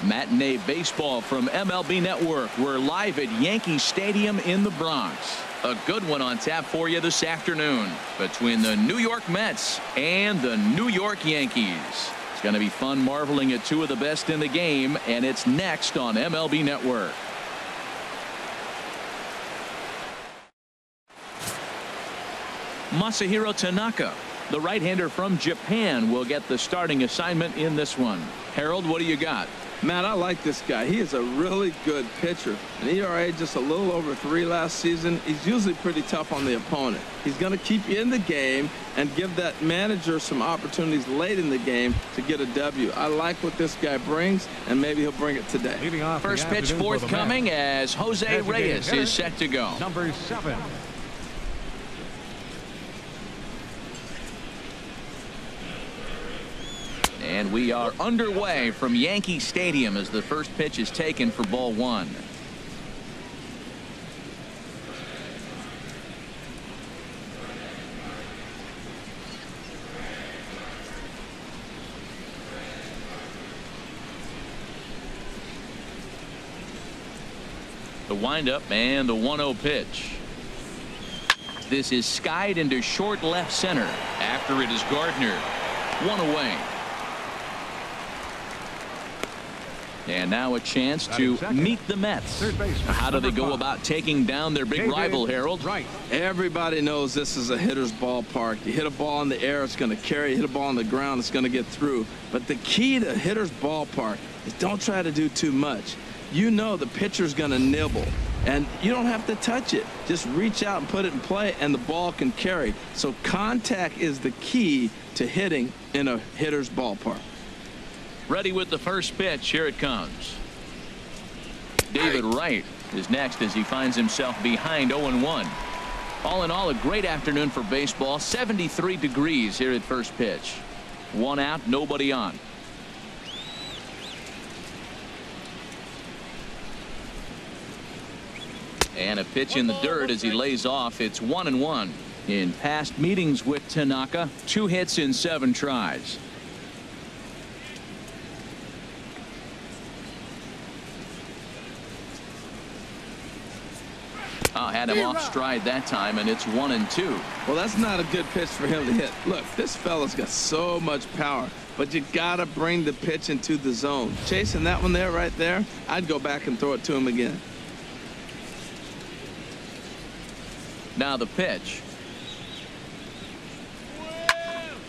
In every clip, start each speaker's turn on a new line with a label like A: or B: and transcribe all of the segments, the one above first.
A: Matinee baseball from MLB Network. We're live at Yankee Stadium in the Bronx. A good one on tap for you this afternoon between the New York Mets and the New York Yankees. It's going to be fun marveling at two of the best in the game, and it's next on MLB Network. Masahiro Tanaka, the right-hander from Japan, will get the starting assignment in this one. Harold, what do you got?
B: Man, I like this guy. He is a really good pitcher. An ERA just a little over 3 last season. He's usually pretty tough on the opponent. He's going to keep you in the game and give that manager some opportunities late in the game to get a W. I like what this guy brings, and maybe he'll bring it today.
A: First pitch forthcoming as Jose Reyes is set to go.
C: Number 7.
A: And we are underway from Yankee Stadium as the first pitch is taken for ball 1. The windup and the 1-0 pitch. This is skied into short left center. After it is Gardner. 1 away. And now a chance to meet the Mets. How do they go about taking down their big rival, Harold?
C: Right.
B: Everybody knows this is a hitter's ballpark. You hit a ball in the air, it's going to carry. You hit a ball on the ground, it's going to get through. But the key to hitter's ballpark is don't try to do too much. You know the pitcher's going to nibble, and you don't have to touch it. Just reach out and put it in play, and the ball can carry. So contact is the key to hitting in a hitter's ballpark.
A: Ready with the first pitch. Here it comes. David Wright is next as he finds himself behind 0-1. All in all, a great afternoon for baseball. 73 degrees here at first pitch. 1 out, nobody on. And a pitch in the dirt as he lays off. It's 1-1. In past meetings with Tanaka, 2 hits in 7 tries. Had him off stride that time, and it's 1-2.
B: Well, that's not a good pitch for him to hit. Look, this fella's got so much power, but you gotta bring the pitch into the zone. Chasing that one there, right there, I'd go back and throw it to him again.
A: Now the pitch.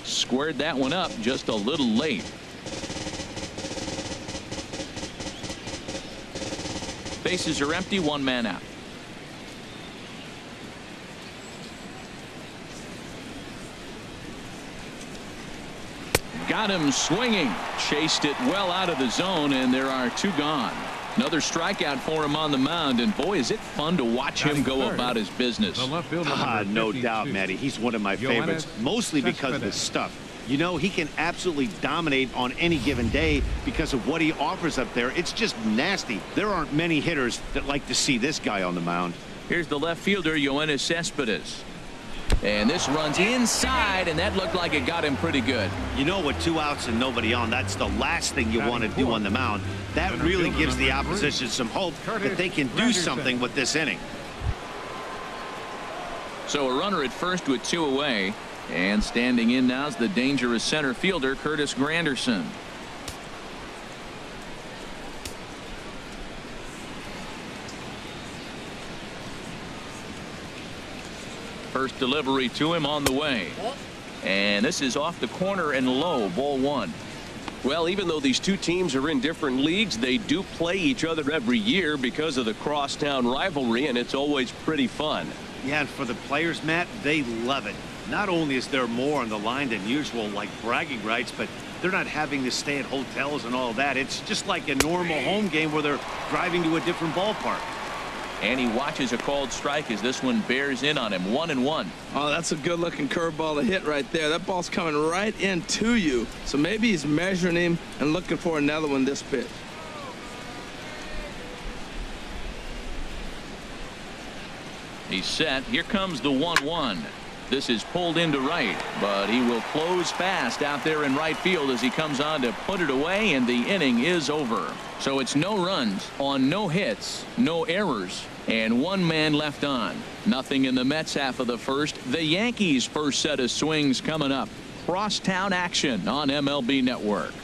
A: Squared that one up just a little late. Bases are empty, 1 man out. Got him swinging. Chased it well out of the zone, and there are 2 gone. Another strikeout for him on the mound, and boy, is it fun to watch him go about his business.
D: No doubt, Matty. He's one of my favorites, mostly because of his stuff. You know, he can absolutely dominate on any given day because of what he offers up there. It's just nasty. There aren't many hitters that like to see this guy on the mound.
A: Here's the left fielder, Yoenis Cespedes. And this runs inside, and that looked like it got him pretty good.
D: You know, with 2 outs and nobody on, that's the last thing you want to do on the mound. That really gives the opposition some hope that they can do something with this inning.
A: So a runner at first with 2 away, and standing in now is the dangerous center fielder, Curtis Granderson. First delivery to him on the way. And this is off the corner and low, ball 1.
E: Well, even though these 2 teams are in different leagues, they do play each other every year because of the crosstown rivalry, and it's always pretty fun.
D: Yeah, and for the players, Matt, they love it. Not only is there more on the line than usual, like bragging rights, but they're not having to stay at hotels and all that. It's just like a normal home game where they're driving to a different ballpark.
A: And he watches a called strike as this one bears in on him. 1-1.
B: Oh, that's a good looking curveball to hit right there. That ball's coming right into you. So maybe he's measuring him and looking for another one this pitch.
A: He's set. Here comes the 1-1. This is pulled into right, but he will close fast out there in right field as he comes on to put it away, and the inning is over. So it's no runs on no hits, no errors, and one man left on. Nothing in the Mets half of the first. The Yankees' first set of swings coming up. Crosstown action on MLB Network.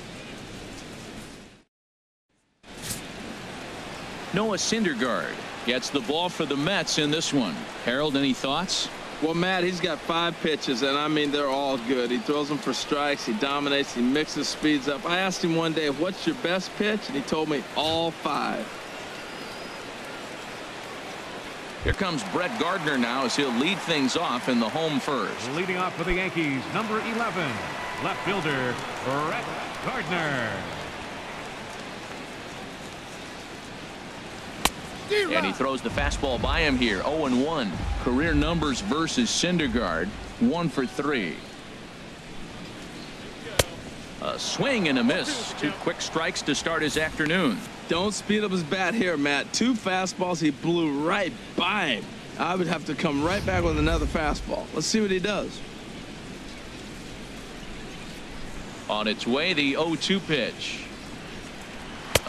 A: Noah Syndergaard gets the ball for the Mets in this one. Harold, any thoughts?
B: Well, Matt, he's got 5 pitches, and I mean, they're all good. He throws them for strikes. He dominates. He mixes speeds up. I asked him one day, what's your best pitch? And he told me all 5.
A: Here comes Brett Gardner now as he'll lead things off in the home first.
C: Leading off for the Yankees, number 11, left fielder, Brett Gardner.
A: And he throws the fastball by him here. 0-1. Career numbers versus Syndergaard. 1 for 3. A swing and a miss. 2 quick strikes to start his afternoon.
B: Don't speed up his bat here, Matt. 2 fastballs. He blew right by him. I would have to come right back with another fastball. Let's see what he does.
A: On its way, the 0-2 pitch.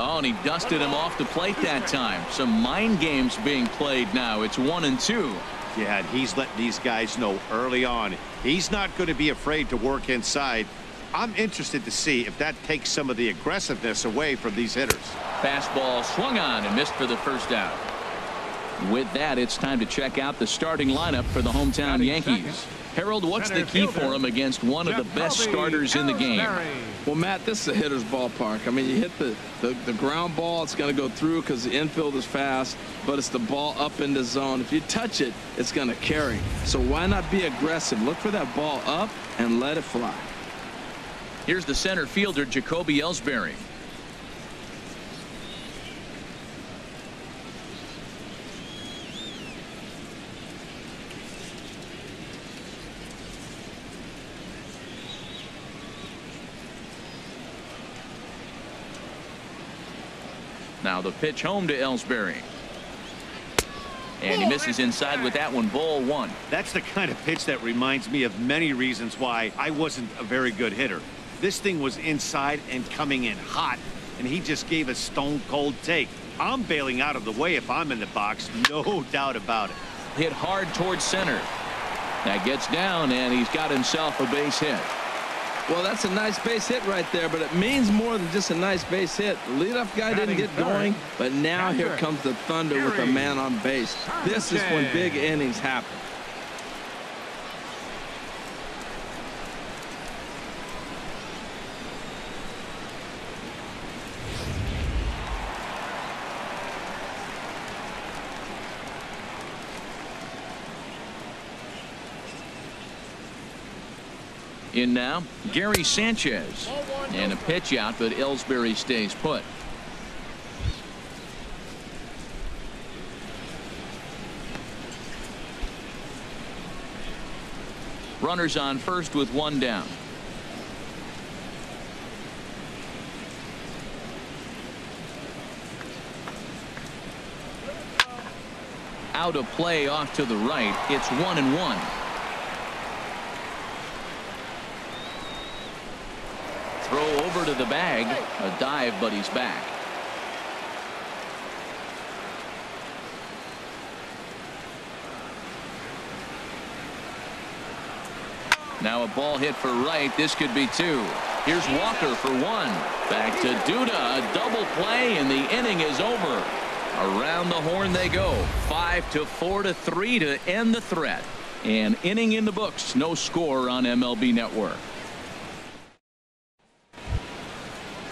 A: Oh, and he dusted him off the plate that time. Some mind games being played now. It's 1-2.
D: Yeah, and he's letting these guys know early on he's not going to be afraid to work inside. I'm interested to see if that takes some of the aggressiveness away from these hitters.
A: Fastball swung on and missed for the first out. With that, it's time to check out the starting lineup for the hometown Yankees. Harold, what's the key for him against one of the best starters in the game?
B: Well, Matt, this is a hitter's ballpark. I mean, you hit the ground ball, it's going to go through because the infield is fast, but it's the ball up in the zone. If you touch it, it's going to carry. So why not be aggressive? Look for that ball up and let it fly.
A: Here's the center fielder, Jacoby Ellsbury. Now the pitch home to Ellsbury. And he misses inside with that one. Ball 1.
D: That's the kind of pitch that reminds me of many reasons why I wasn't a very good hitter. This thing was inside and coming in hot, and he just gave a stone-cold take. I'm bailing out of the way if I'm in the box, no doubt about it.
A: Hit hard towards center. That gets down, and he's got himself a base hit.
B: Well, that's a nice base hit right there, but it means more than just a nice base hit. The leadoff guy didn't get going, but now here comes the thunder with a man on base. This is when big innings happen.
A: In now, Gary Sanchez. And a pitch out, but Ellsbury stays put. Runners on first with 1 down. Out of play off to the right. It's 1-1. Throw over to the bag. A dive, but he's back. Now a ball hit for right. This could be 2. Here's Walker for 1. Back to Duda. A double play, and the inning is over. Around the horn they go. 5-4-3 to end the threat. An inning in the books. No score on MLB Network.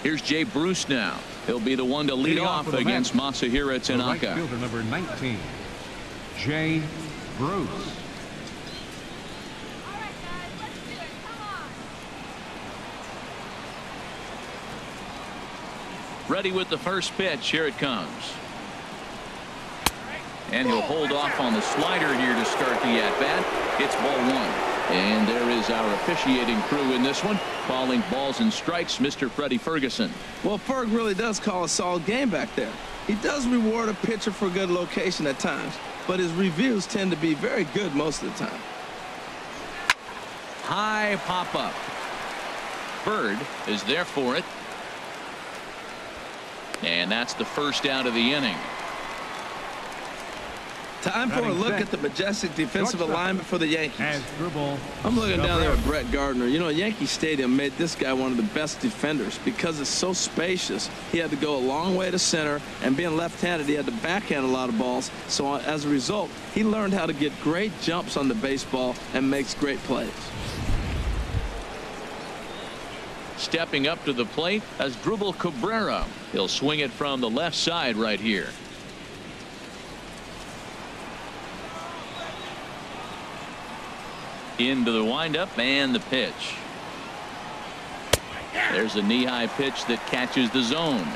A: Here's Jay Bruce now. He'll be the one to lead off against Masahiro Tanaka.
C: Right fielder number 19, Jay Bruce.
A: Ready with the first pitch. Here it comes. And he'll hold off on the slider here to start the at-bat. It's ball 1. And there is our officiating crew in this one, calling balls and strikes, Mr. Freddie Ferguson.
B: Well, Ferg really does call a solid game back there. He does reward a pitcher for good location at times, but his reviews tend to be very good most of the time.
A: high pop up. Bird is there for it. And that's the first out of the inning.
B: Time for a look at the majestic defensive alignment for the Yankees. I'm looking down there at Brett Gardner. You know, Yankee Stadium made this guy one of the best defenders because it's so spacious. He had to go a long way to center, and being left-handed, he had to backhand a lot of balls. So as a result, he learned how to get great jumps on the baseball and makes great plays.
A: Stepping up to the plate as Drupal Cabrera. He'll swing it from the left side right here. Into the windup and the pitch. There's a knee-high pitch that catches the zone.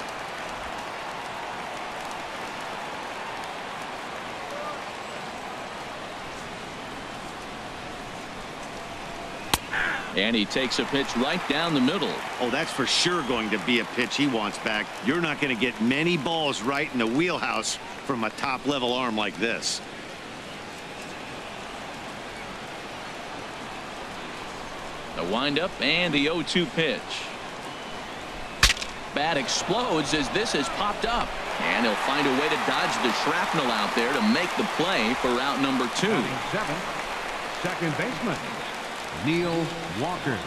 A: And he takes a pitch right down the middle.
D: Oh, that's for sure going to be a pitch he wants back. You're not going to get many balls right in the wheelhouse from a top-level arm like this.
A: The windup and the 0-2 pitch. Bat explodes as this has popped up. And he'll find a way to dodge the shrapnel out there to make the play for out number 2.
C: Second baseman, Neil Walker.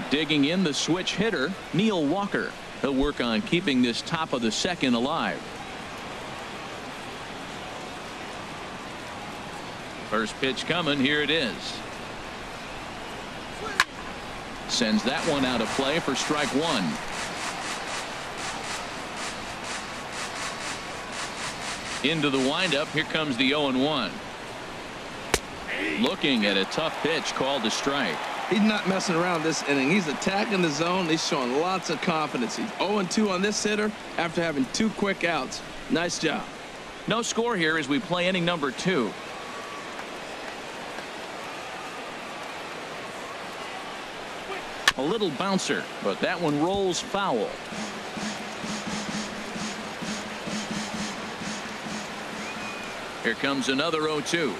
A: Digging in the switch hitter, Neil Walker. He'll work on keeping this top of the second alive. First pitch coming. Here it is. Sends that one out of play for strike 1. Into the windup. Here comes the 0-1. Looking at a tough pitch called a strike.
B: He's not messing around this inning. He's attacking the zone. He's showing lots of confidence. He's 0-2 on this hitter after having 2 quick outs. Nice job.
A: No score here as we play inning number 2. A little bouncer, but that one rolls foul. Here comes another 0-2.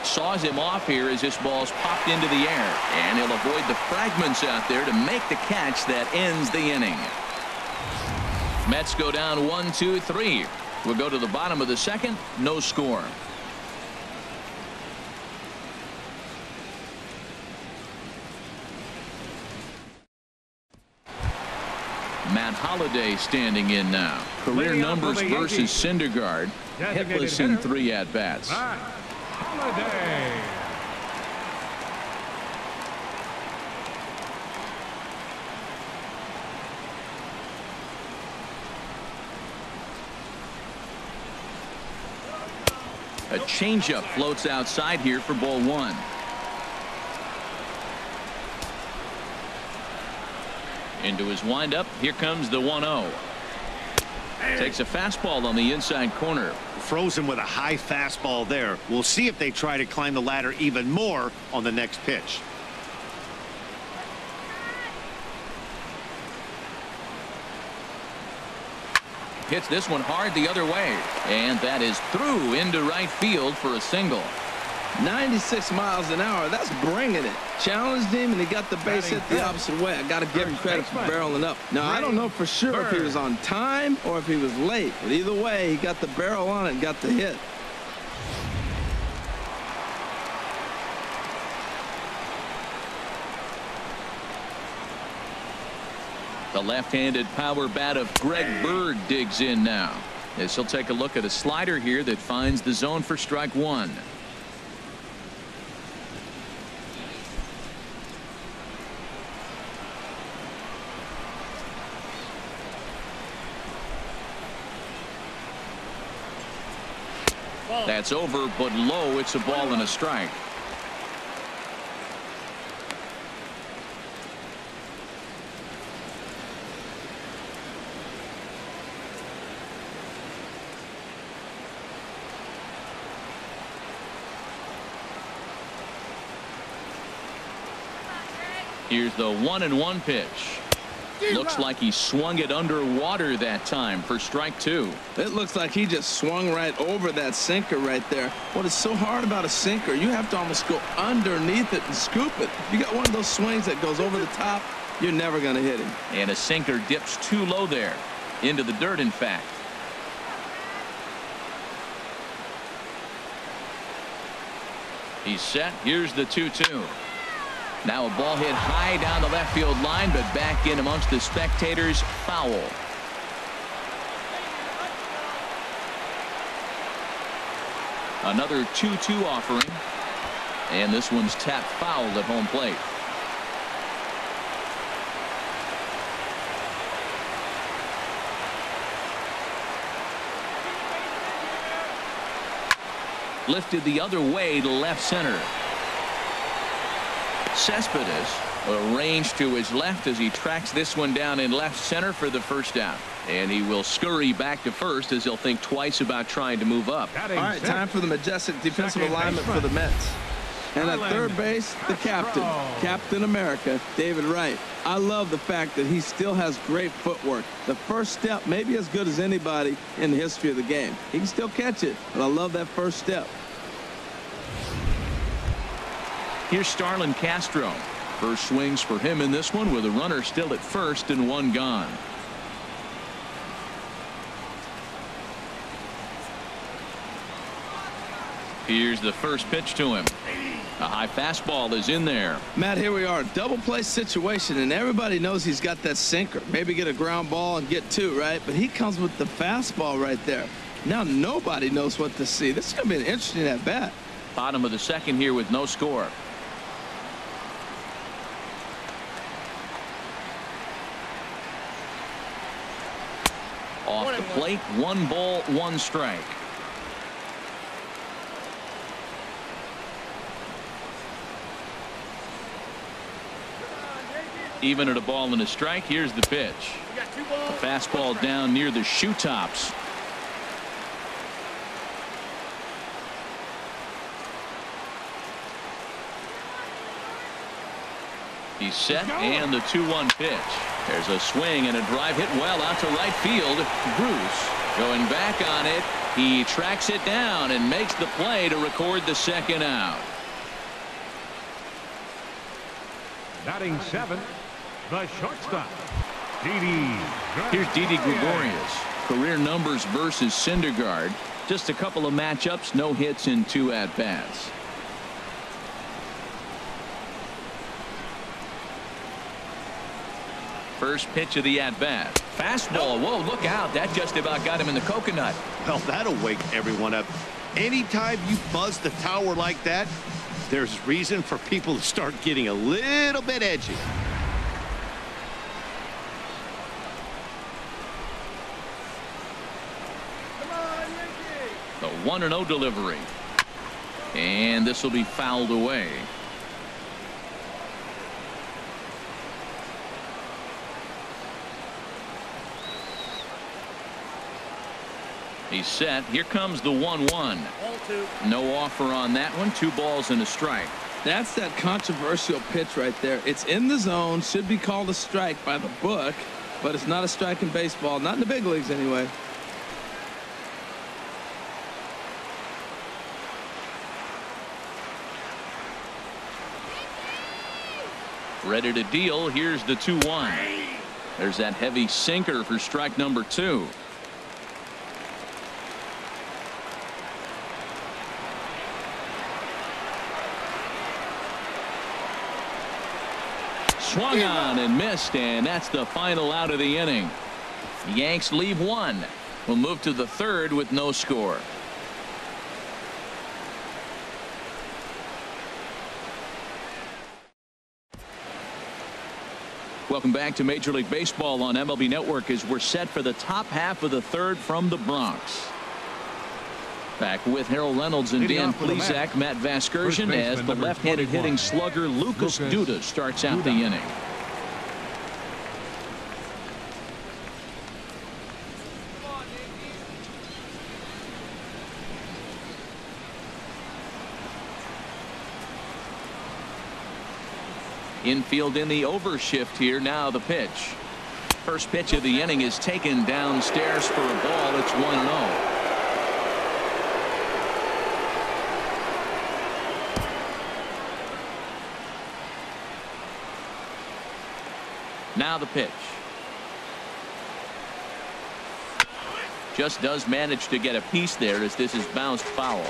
A: Saws him off here as this ball's popped into the air, and he'll avoid the fragments out there to make the catch that ends the inning. Mets go down 1-2-3. We'll go to the bottom of the second. No score. Matt Holliday standing in now. Career numbers versus Syndergaard. Hitless in 3 at-bats.
C: Holliday.
A: A changeup floats outside here for ball 1. Into his windup. Here comes the 1-0. Takes a fastball on the inside corner.
D: Froze him with a high fastball there. We'll see if they try to climb the ladder even more on the next pitch.
A: Hits this one hard the other way. And that is through into right field for a single.
B: 96 miles an hour. That's bringing it. Challenged him, and he got the base hit the opposite way. I got to give him credit for barreling up. Now, I don't know for sure if he was on time or if he was late, but either way, he got the barrel on it and got the hit.
A: The left-handed power bat of Greg Bird digs in now. As he'll take a look at a slider here that finds the zone for strike 1. That's over, but low. It's a ball and a strike. Here's the 1-1 pitch. Looks like he swung it underwater that time for strike 2.
B: It looks like he just swung right over that sinker right there. What is so hard about a sinker, you have to almost go underneath it and scoop it. You got one of those swings that goes over the top, you're never going to hit him.
A: And a sinker dips too low there. Into the dirt, in fact. He's set. Here's the 2-2. Now a ball hit high down the left field line, but back in amongst the spectators. Foul. Another 2-2 offering. And this one's tapped foul at home plate. Lifted the other way to left center. Cespedes arranged to his left as he tracks this one down in left center for the first down. And he will scurry back to first as he'll think twice about trying to move up.
B: All right, time for the majestic defensive alignment for the Mets. And at third base, the captain, Captain America, David Wright. I love the fact that he still has great footwork. The first step may be as good as anybody in the history of the game. He can still catch it, but I love that first step.
A: Here's Starlin Castro. First swings for him in this one with a runner still at first and one gone. Here's the first pitch to him. A high fastball is in there.
B: Matt, here we are. Double play situation, and everybody knows he's got that sinker. Maybe get a ground ball and get two, right? But he comes with the fastball right there. Now nobody knows what to see. This is going to be an interesting at bat.
A: Bottom of the second here with no score. Off the plate, 1 ball, 1 strike. Even at a ball and a strike, here's the pitch. A fastball down near the shoe tops. He's set, and the 2-1 pitch. There's a swing and a drive hit well out to right field. Bruce going back on it. He tracks it down and makes the play to record the second out.
C: Batting 7, the shortstop, Didi.
A: Here's Didi Gregorius. Career numbers versus Syndergaard. Just a couple of matchups, no hits in 2 at-bats. First pitch of the at-bat. Fastball. Whoa, look out. That just about got him in the coconut.
D: Well, that'll wake everyone up. Anytime you buzz the tower like that, there's reason for people to start getting a little bit edgy.
A: The 1-0 delivery. And this will be fouled away. He's set. Here comes the 1-1. No offer on that one. 2 balls and a strike.
B: That's that controversial pitch right there. It's in the zone. Should be called a strike by the book, but it's not a strike in baseball. Not in the big leagues anyway.
A: Ready to deal. Here's the 2-1. There's that heavy sinker for strike number 2. Swung on and missed, and that's the final out of the inning. The Yanks leave 1. We'll move to the 3rd with no score. Welcome back to Major League Baseball on MLB Network as we're set for the top half of the 3rd from the Bronx. Back with Harold Reynolds and Dan Plesac, Matt Vasgersian, as the left-handed hitting slugger Lucas Duda starts out the inning. Infield in the overshift here. Now the pitch. First pitch of the inning is taken downstairs for a ball. It's 1-0. Now the pitch. Just does manage to get a piece there as this is bounced foul.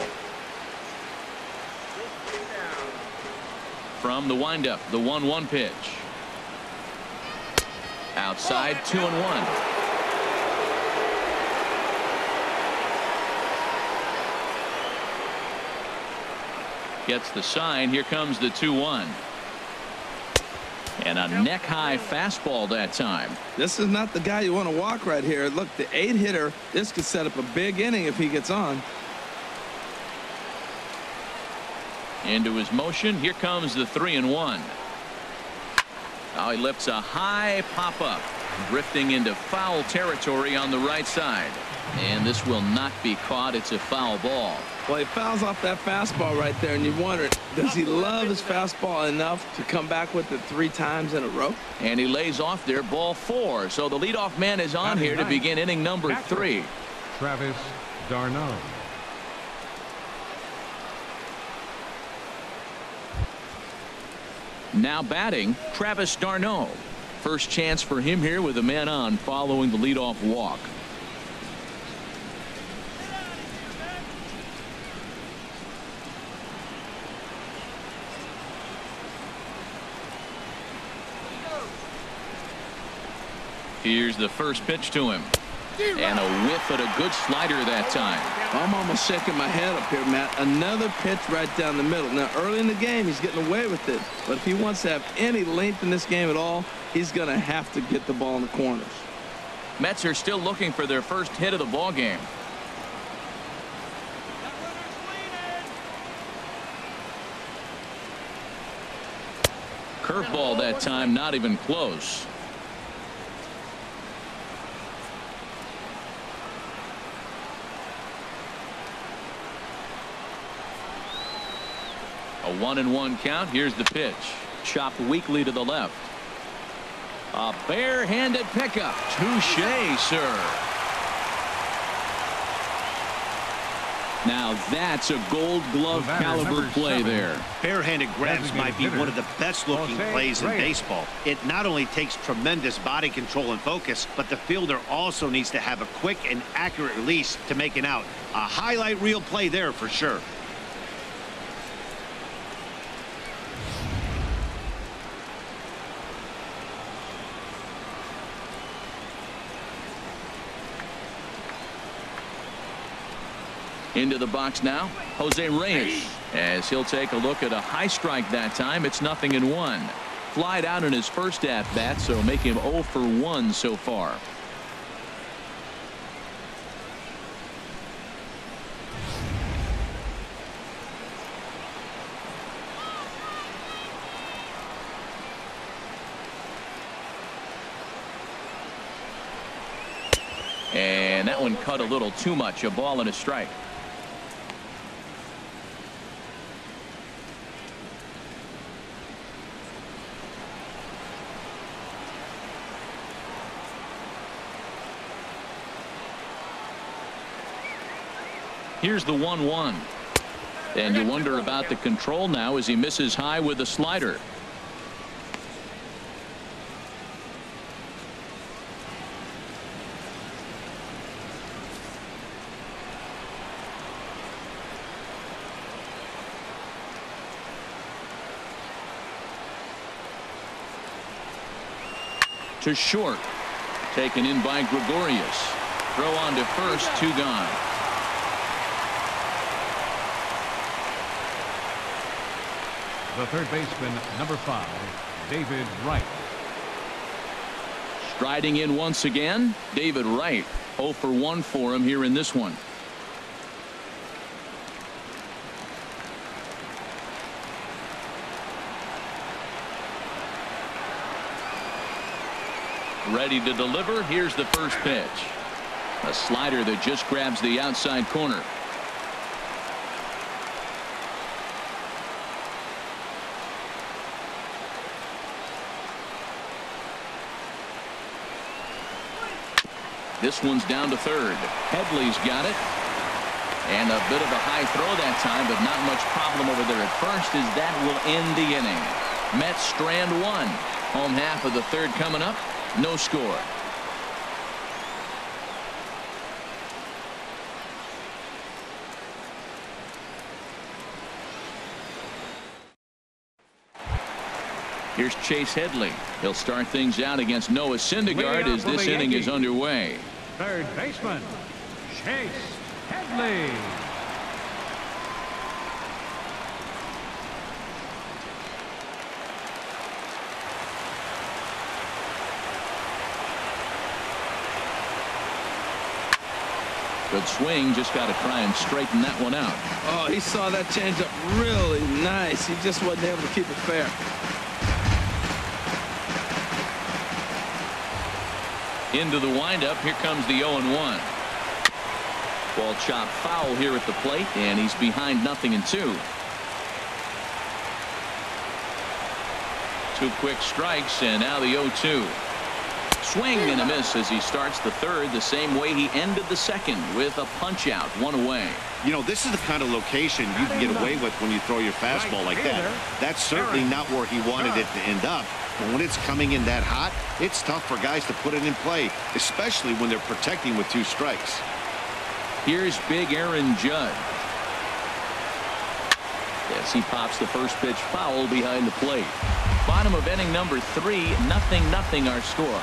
A: From the windup, the 1-1 pitch. Outside, 2-1. Gets the sign. Here comes the 2-1. And a neck-high fastball that time.
B: This is not the guy you want to walk right here. Look, the 8-hitter, this could set up a big inning if he gets on.
A: Into his motion. Here comes the 3-1. Now he lifts a high pop-up, drifting into foul territory on the right side. And this will not be caught. It's a foul ball.
B: Well, he fouls off that fastball right there, and you wonder, does he love his fastball enough to come back with it 3 times in a row?
A: And he lays off there, ball 4. So the leadoff man is on here to begin inning number 3.
C: Travis d'Arnaud.
A: Now batting, Travis d'Arnaud. First chance for him here with a man on following the leadoff walk. Here's the first pitch to him. And a whiff at a good slider that time.
B: I'm almost shaking my head up here, Matt. Another pitch right down the middle. Now, early in the game, he's getting away with it. But if he wants to have any length in this game at all, he's going to have to get the ball in the corners.
A: Mets are still looking for their first hit of the ball game. Curveball that time, not even close. A 1-1 count. Here's the pitch. Chopped weakly to the left. A barehanded pickup. Touche, sir. Now that's a Gold Glove caliber play there.
D: Barehanded grabs might be one of the best looking plays in baseball. It not only takes tremendous body control and focus, but the fielder also needs to have a quick and accurate release to make an out. A highlight reel play there for sure.
A: Into the box now, Jose Reyes, as he'll take a look at a high strike that time. It's 0-1. Flied out in his first at-bat, so make him 0 for 1 so far. And that one cut a little too much. A ball and a strike. Here's the 1-1. And you wonder about the control now as he misses high with a slider. To short. Taken in by Gregorius. Throw on to first, 2 gone.
C: The third baseman, number 5, David Wright.
A: Striding in once again, David Wright. 0 for 1 for him here in this one. Ready to deliver. Here's the first pitch. A slider that just grabs the outside corner. This one's down to third. Headley's got it. And a bit of a high throw that time, but not much problem over there at first, as that will end the inning. Mets strand one. Home half of the third coming up. No score. Here's Chase Headley. He'll start things out against Noah Syndergaard as this inning is underway.
C: Third baseman, Chase Headley.
A: Good swing. Just got to try and straighten that one out.
B: Oh, he saw that changeup really nice. He just wasn't able to keep it fair.
A: Into the windup. Here comes the 0-1. Ball chopped foul here at the plate, and he's behind 0-2. 2 quick strikes, and now the 0-2. Swing and a miss as he starts the third the same way he ended the second, with a punch out, 1 away.
D: You know, this is the kind of location you can get away with when you throw your fastball like that. That's certainly not where he wanted it to end up. But when it's coming in that hot, it's tough for guys to put it in play, especially when they're protecting with 2 strikes.
A: Here's big Aaron Judge. Yes, he pops the first pitch foul behind the plate. Bottom of inning number 3, 0-0 our score.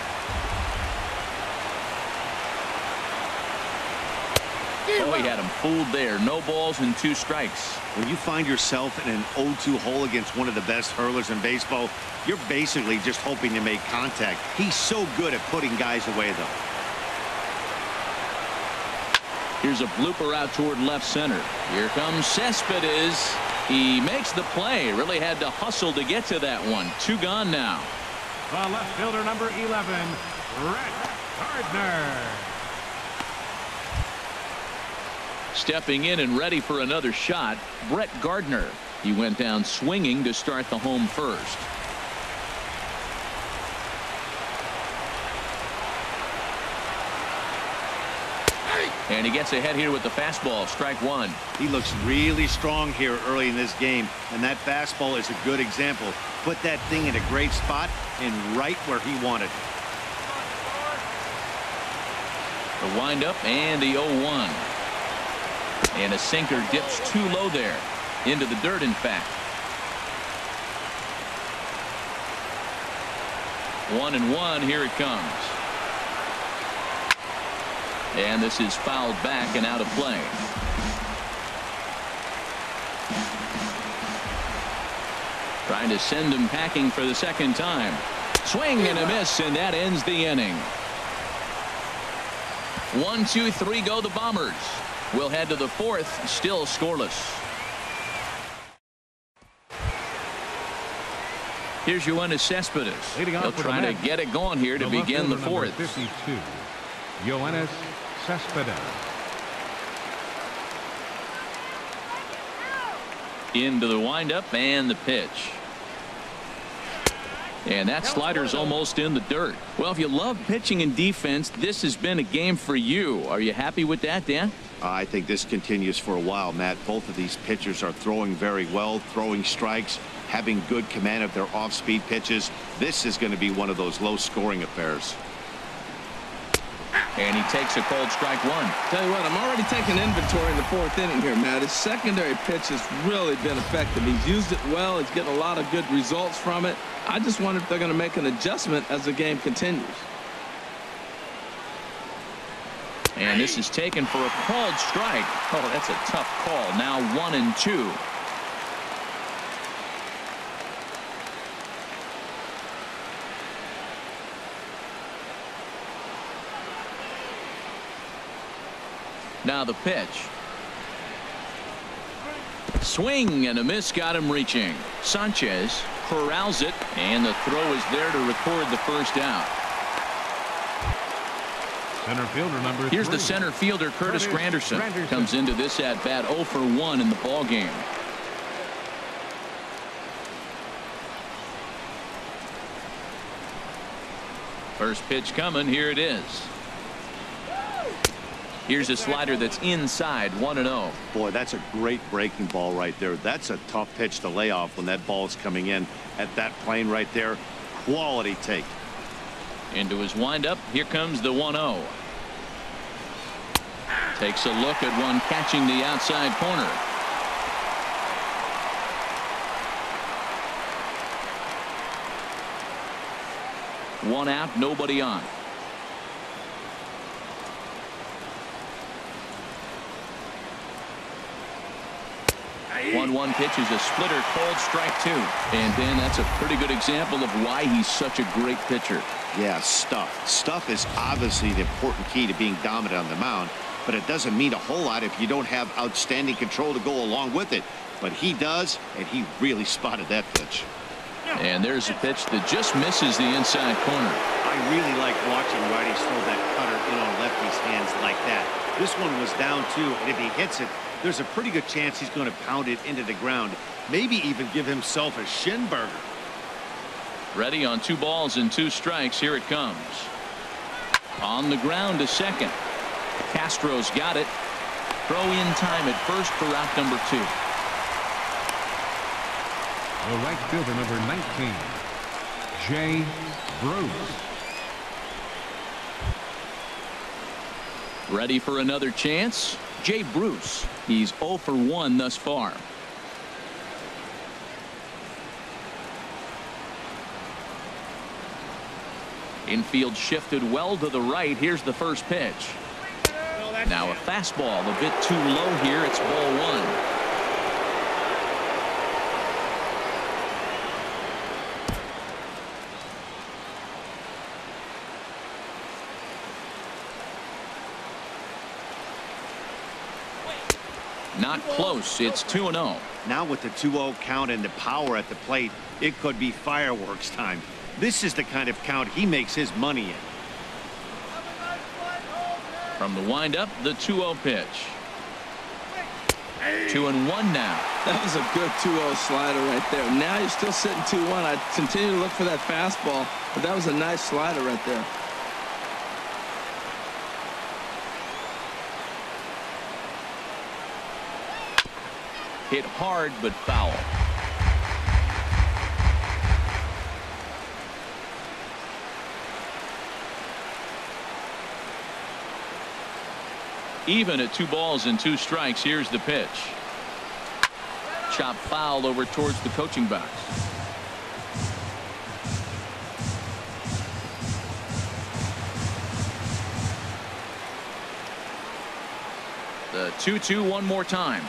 A: Oh, he had him fooled there. No balls and 2 strikes.
D: When you find yourself in an 0-2 hole against one of the best hurlers in baseball, you're basically just hoping to make contact. He's so good at putting guys away, though.
A: Here's a blooper out toward left center. Here comes Cespedes. He makes the play. Really had to hustle to get to that one. 2 gone now.
C: The left fielder, number 11, Brett Gardner.
A: Stepping in and ready for another shot, Brett Gardner. He went down swinging to start the home first. And he gets ahead here with the fastball. Strike 1.
D: He looks really strong here early in this game, and that fastball is a good example. Put that thing in a great spot and right where he wanted it.
A: The windup and the 0-1. And a sinker dips too low there. Into the dirt, in fact. 1-1. Here it comes. And this is fouled back and out of play. Trying to send him packing for the second time. Swing and a miss, and that ends the inning. 1, 2, 3 go the Bombers. We'll head to the 4th, still scoreless. Here's Yoenis Cespedes. He'll try to get it going here to begin the 4th.
C: 52, Yoenis Cespedes.
A: Into the windup and the pitch. And that slider's almost in the dirt. Well, if you love pitching and defense, this has been a game for you. Are you happy with that, Dan?
D: I think this continues for a while, Matt. Both of these pitchers are throwing very well, throwing strikes, having good command of their off-speed pitches. This is going to be one of those low-scoring affairs.
A: And he takes a cold strike 1.
B: Tell you what, I'm already taking inventory in the 4th inning here, Matt. His secondary pitch has really been effective. He's used it well. He's getting a lot of good results from it. I just wonder if they're going to make an adjustment as the game continues.
A: And this is taken for a called strike. Oh, that's a tough call. Now 1-2. Now the pitch. Swing and a miss, got him reaching. Sanchez corrals it, and the throw is there to record the first out.
C: Center fielder number 3.
A: Here's the center fielder, Curtis Granderson. Comes into this at bat 0 for 1 in the ball game. First pitch coming. Here it is. Here's a slider that's inside, 1-0.
D: Boy, that's a great breaking ball right there. That's a tough pitch to lay off when that ball is coming in at that plane right there. Quality take.
A: Into his windup. Here comes the 1-0. Takes a look at one catching the outside corner. One out, nobody on. 1-1 pitch is a splitter, called strike 2. And Ben, that's a pretty good example of why he's such a great pitcher.
D: Yeah, stuff. Stuff is obviously the important key to being dominant on the mound, but it doesn't mean a whole lot if you don't have outstanding control to go along with it. But he does, and he really spotted that pitch.
A: And there's a pitch that just misses the inside corner.
D: I really like watching righties throw that cutter in on lefties' hands like that. This one was down 2, and if he hits it, there's a pretty good chance he's going to pound it into the ground, maybe even give himself a shin burger.
A: Ready on 2 balls and 2 strikes. Here it comes. On the ground to second. Castro's got it. Throw in time at first for out number 2.
C: The right fielder, number 19, Jay Bruce.
A: Ready for another chance. Jay Bruce. He's 0 for 1 thus far. Infield shifted well to the right. Here's the first pitch. Now a fastball a bit too low here. It's ball 1. Not close. It's 2-0.
D: Now with the 2-0 count and the power at the plate, it could be fireworks time. This is the kind of count he makes his money in.
A: From the windup, the 2-0 pitch. 2-1 now.
B: That was a good 2-0 slider right there. Now you're still sitting 2-1. I continue to look for that fastball, but that was a nice slider right there.
A: Hit hard but foul. Even at 2 balls and 2 strikes. Here's the pitch. Chop foul over towards the coaching box. The 2-2 one more time.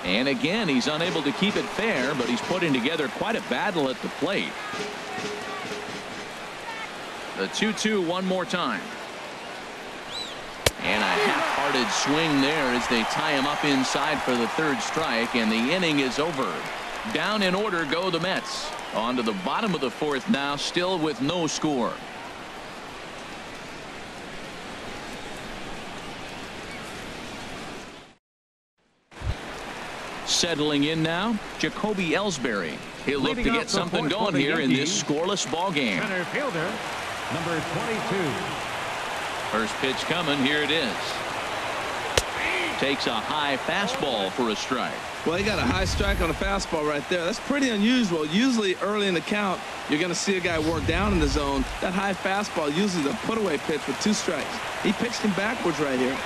A: And again, he's unable to keep it fair, but he's putting together quite a battle at the plate. The 2-2 one more time. And a half-hearted swing there as they tie him up inside for the 3rd strike, and the inning is over. Down in order go the Mets. On to the bottom of the 4th now, still with no score. Settling in now, Jacoby Ellsbury. He'll look to get something going here in this scoreless ball game.
C: Center fielder, number 22.
A: First pitch coming. Here it is. Takes a high fastball for a strike.
B: Well, he got a high strike on a fastball right there. That's pretty unusual. Usually early in the count, you're going to see a guy work down in the zone. That high fastball usually is a put-away pitch with 2 strikes. He pitched him backwards right here.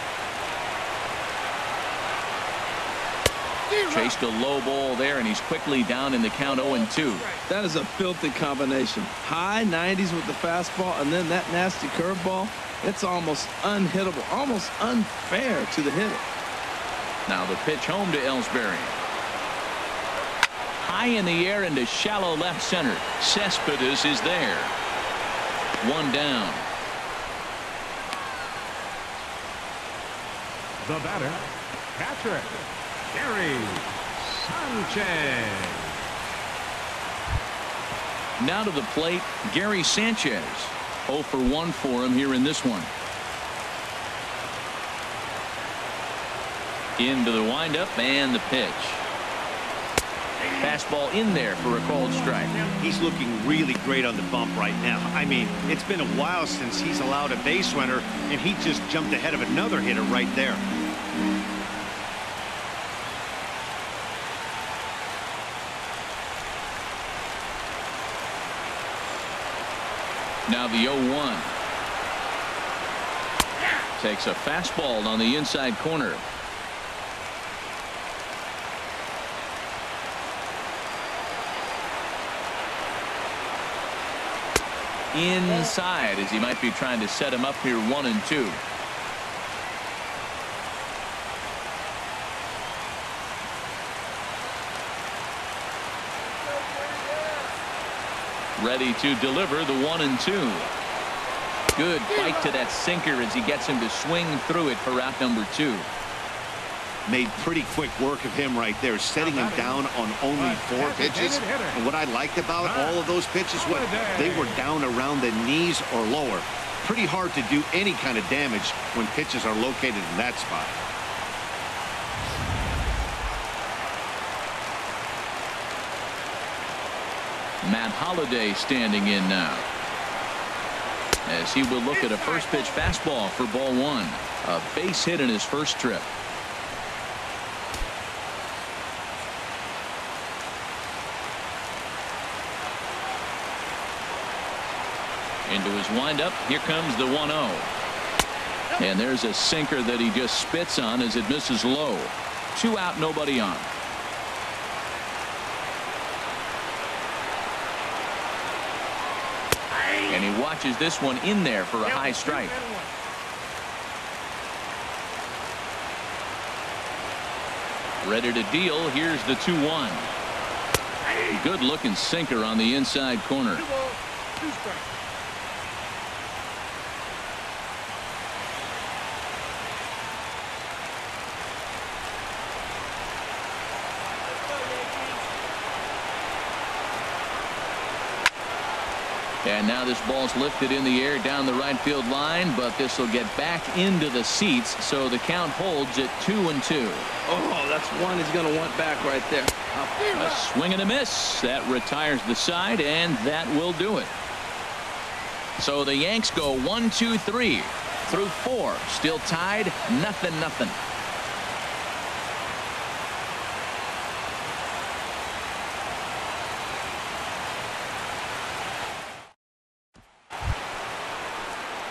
A: Chased a low ball there, and he's quickly down in the count 0-2.
B: That is a filthy combination. High 90s with the fastball, and then that nasty curveball. It's almost unhittable, almost unfair to the hitter.
A: Now the pitch home to Ellsbury. High in the air into shallow left center. Cespedes is there. 1 down.
C: The batter, catcher, Gary Sanchez.
A: Now to the plate, Gary Sanchez. 0 for 1 for him here in this one. Into the windup and the pitch. Fastball in there for a called strike.
D: He's looking really great on the bump right now. I mean, it's been a while since he's allowed a base runner, and he just jumped ahead of another hitter right there.
A: Now the 0-1. Takes a fastball on the inside corner. Inside, as he might be trying to set him up here 1-2. Ready to deliver the 1-2. Good bite to that sinker as he gets him to swing through it for out number 2.
D: Made pretty quick work of him right there, setting him down on only 4 pitches. And what I liked about all of those pitches was they were down around the knees or lower. Pretty hard to do any kind of damage when pitches are located in that spot.
A: Matt Holliday standing in now, as he will look at a first pitch fastball for ball 1. A base hit in his first trip. Into his windup. Here comes the 1-0. And there's a sinker that he just spits on as it misses low. 2 out, nobody on. And he watches this one in there for a high strike. Ready to deal. Here's the 2-1. Good looking sinker on the inside corner. And now this ball's lifted in the air down the right field line, but this will get back into the seats, so the count holds at 2-2.
B: Oh, that's one he's going to want back right there.
A: A swing and a miss. That retires the side, and that will do it. So the Yanks go 1-2-3 through 4. Still tied, 0-0.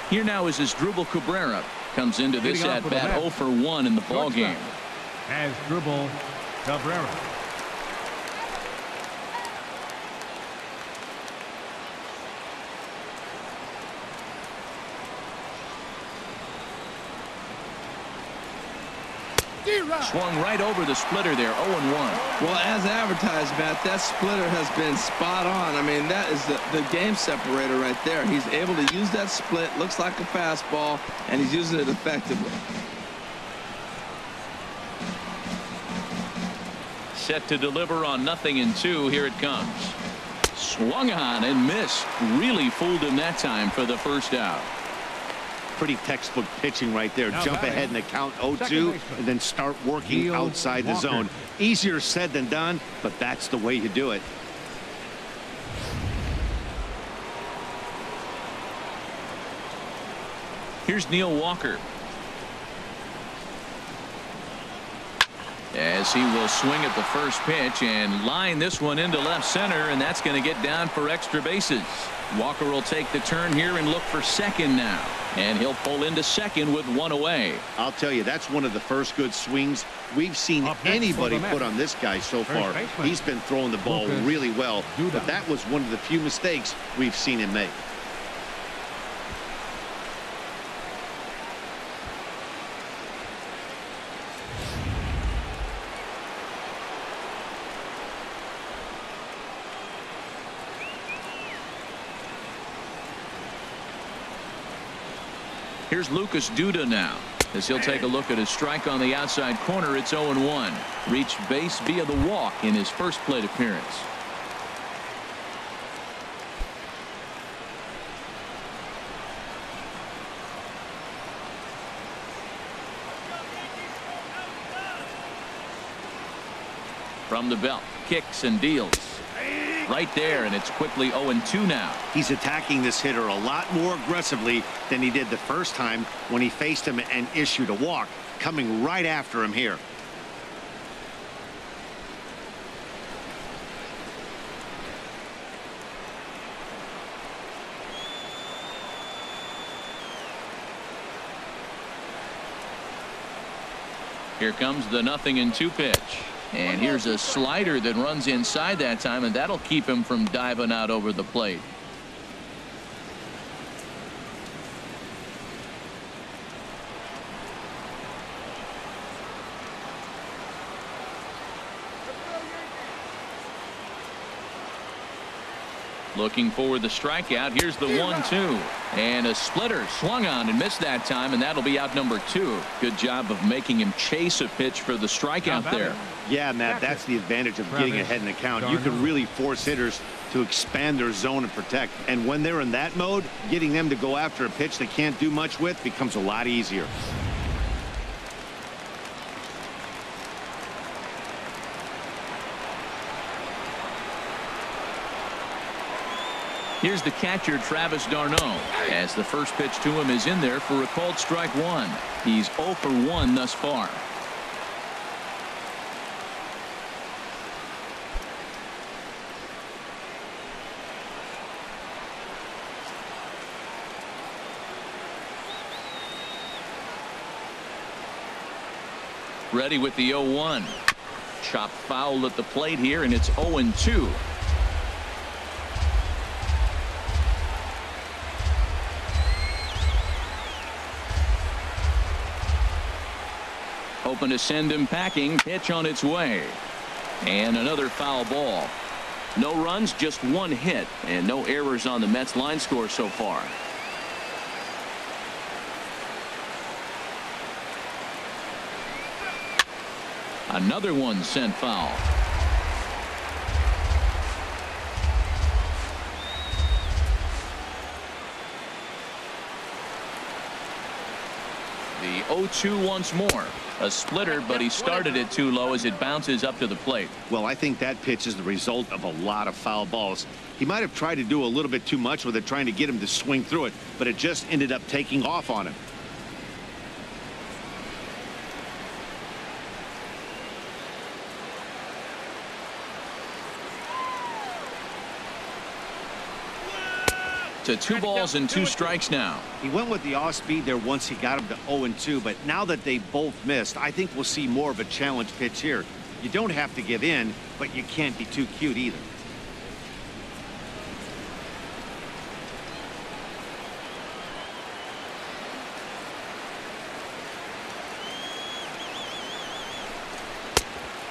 A: Here now is Asdrubal Cabrera. Comes into this at bat 0 for 1 in the ball game.
C: Asdrubal Cabrera.
A: Swung right over the splitter there, 0-1.
B: Well, as advertised, Matt, that splitter has been spot on. I mean, that is the game separator right there. He's able to use that split, looks like a fastball, and he's using it effectively.
A: Set to deliver on 0-2. Here it comes. Swung on and missed. Really fooled him that time for the first out.
D: Pretty textbook pitching right there. Jump ahead in the count 0-2 and then start working outside the zone. Easier said than done, but that's the way you do it.
A: Here's Neil Walker. As he will swing at the first pitch and line this one into left center, and that's going to get down for extra bases. Walker will take the turn here and look for second now, and he'll pull into second with 1 away.
D: I'll tell you, that's one of the first good swings we've seen anybody put on this guy so far. He's been throwing the ball really well, but that was one of the few mistakes we've seen him make.
A: Here's Lucas Duda now, as he'll take a look at his strike on the outside corner. It's 0-1. Reached base via the walk in his first plate appearance. From the belt, kicks and deals. Right there, and it's quickly 0-2 now.
D: He's attacking this hitter a lot more aggressively than he did the first time when he faced him and issued a walk, coming right after him here.
A: Here comes the 0-2 pitch. And here's a slider that runs inside that time, and that'll keep him from diving out over the plate. Looking for the strikeout. Here's the 1-2. And a splitter swung on and missed that time, and that'll be out number 2. Good job of making him chase a pitch for the strikeout there.
D: Yeah, Matt, that's the advantage of getting ahead in the count. You can really force hitters to expand their zone and protect. And when they're in that mode, getting them to go after a pitch they can't do much with becomes a lot easier.
A: Here's the catcher, Travis d'Arnaud, as the first pitch to him is in there for a called strike 1. He's 0 for 1 thus far. Ready with the 0-1. Chopped foul at the plate here, and it's 0-2. Hoping to send him packing. Pitch on its way. And another foul ball. No runs, just 1 hit, and no errors on the Mets line score so far. Another one sent foul. The 0-2 once more. A splitter, but he started it too low as it bounces up to the plate.
D: Well, I think that pitch is the result of a lot of foul balls. He might have tried to do a little bit too much with it, trying to get him to swing through it, but it just ended up taking off on him.
A: To 2 balls and 2 strikes now.
D: He went with the off speed there once he got him to 0-2, but now that they both missed, I think we'll see more of a challenge pitch here. You don't have to give in, but you can't be too cute either.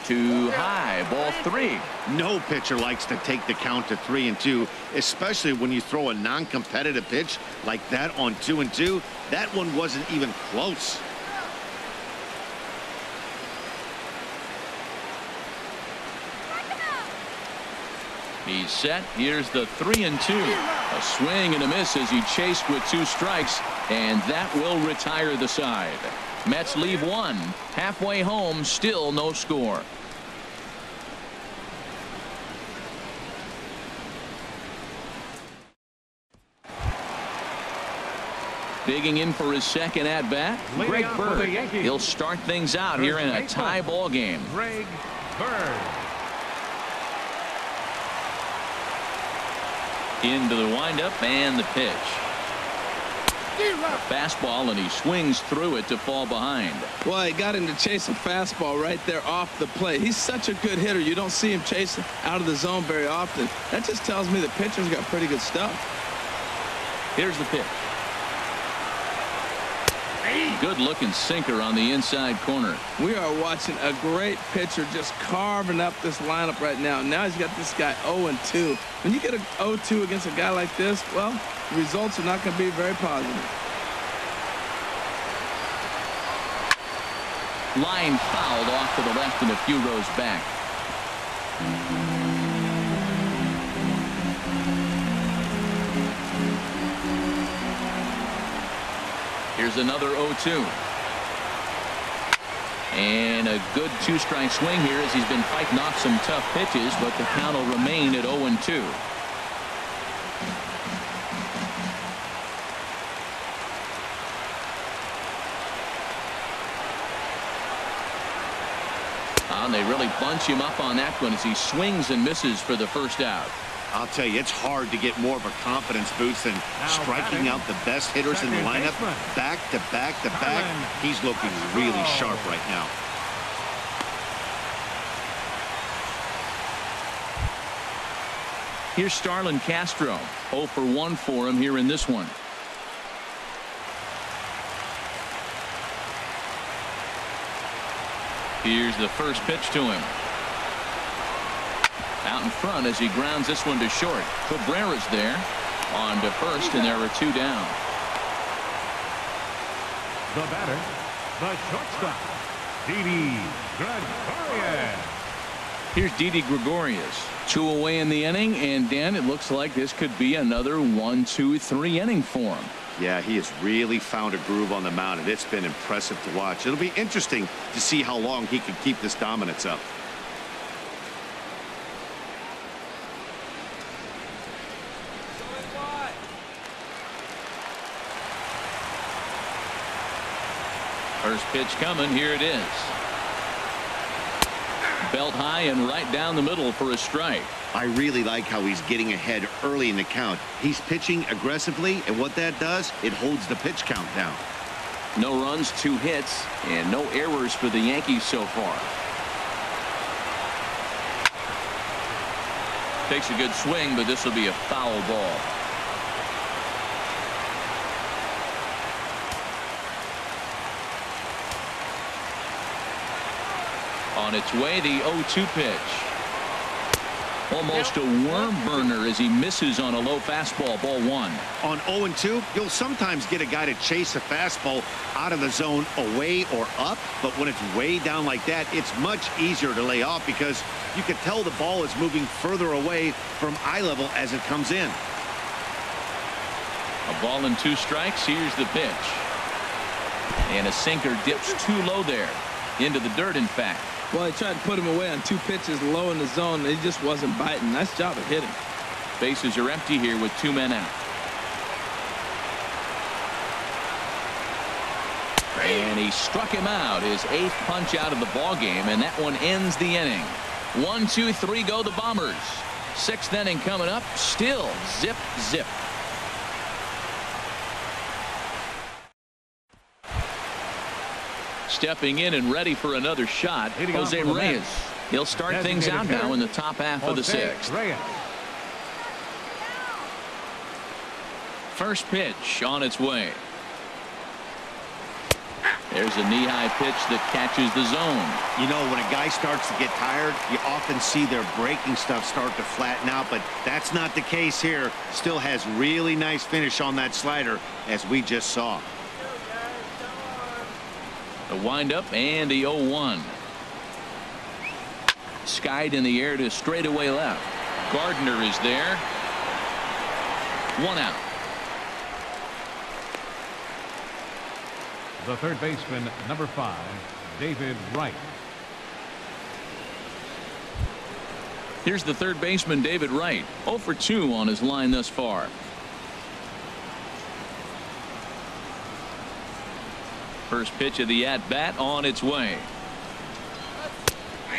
A: Too high, ball 3.
D: No pitcher likes to take the count to 3-2, especially when you throw a non-competitive pitch like that on 2-2. That one wasn't even close.
A: He's set. Here's the 3-2. A swing and a miss as he chased with 2 strikes, and that will retire the side. Mets leave 1. Halfway home, still no score. Digging in for his second at-bat, Greg Bird. He'll start things out here in a tie ball game.
C: Greg Bird.
A: Into the windup and the pitch. A fastball, and he swings through it to fall behind.
B: Well, he got him to chase a fastball right there off the plate. He's such a good hitter. You don't see him chasing out of the zone very often. That just tells me the pitcher's got pretty good stuff.
A: Here's the pitch. Good-looking sinker on the inside corner.
B: We are watching a great pitcher just carving up this lineup right now. Now he's got this guy 0-2. When you get an 0-2 against a guy like this, well, the results are not going to be very positive.
A: Line fouled off to the left and a few rows back. Here's another 0-2. And a good two-strike swing here as he's been fighting off some tough pitches, but the count will remain at 0-2. And they really bunch him up on that one as he swings and misses for the first out.
D: I'll tell you, it's hard to get more of a confidence boost than striking out the best hitters in the lineup back to back to back. He's looking really sharp right now.
A: Here's Starlin Castro. 0 for 1 for him here in this one. Here's the first pitch to him. Out in front as he grounds this one to short. Cabrera's there on to first, and there are 2 down.
C: The batter, the shortstop, Didi Gregorius.
A: Here's Didi Gregorius. 2 away in the inning, and Dan, it looks like this could be another 1-2-3 inning for him.
D: Yeah, he has really found a groove on the mound, and it's been impressive to watch. It'll be interesting to see how long he can keep this dominance up.
A: First pitch coming. Here it is. Belt high and right down the middle for a strike.
D: I really like how he's getting ahead early in the count. He's pitching aggressively, and what that does, it holds the pitch count down.
A: No runs, 2 hits, and no errors for the Yankees so far. Takes a good swing, but this will be a foul ball. On its way, the 0-2 pitch. Almost a worm burner as he misses on a low fastball. Ball 1.
D: On 0-2, you'll sometimes get a guy to chase a fastball out of the zone away or up, but when it's way down like that, it's much easier to lay off because you can tell the ball is moving further away from eye level as it comes in.
A: A ball and 2 strikes. Here's the pitch. And a sinker dips too low there. Into the dirt, in fact.
B: Well, he tried to put him away on 2 pitches low in the zone. He just wasn't biting. Nice job of hitting.
A: Bases are empty here with 2 men out. And he struck him out. His 8th punch out of the ball game, and that one ends the inning. 1, 2, 3 go the Bombers. 6th inning coming up. Still zip, zip. Stepping in and ready for another shot, Jose Reyes. He'll start things out now in the top half of the 6th. First pitch on its way. There's a knee-high pitch that catches the zone.
D: You know, when a guy starts to get tired, you often see their breaking stuff start to flatten out, but that's not the case here. Still has really nice finish on that slider, as we just saw.
A: The windup and the 0-1. Skied in the air to straightaway left. Gardner is there. 1 out.
C: The third baseman, number 5, David Wright.
A: Here's the third baseman, David Wright. 0 for 2 on his line thus far. First pitch of the at-bat on its way.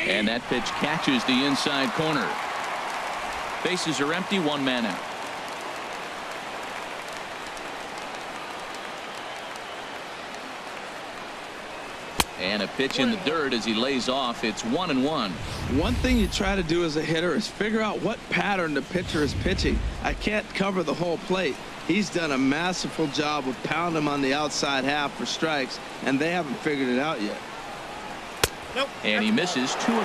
A: And that pitch catches the inside corner. Bases are empty, 1 man out. And a pitch in the dirt as he lays off. It's 1-1.
B: One thing you try to do as a hitter is figure out what pattern the pitcher is pitching. I can't cover the whole plate. He's done a masterful job of pounding him on the outside half for strikes, and they haven't figured it out yet.
A: Nope. And he misses. 2-1.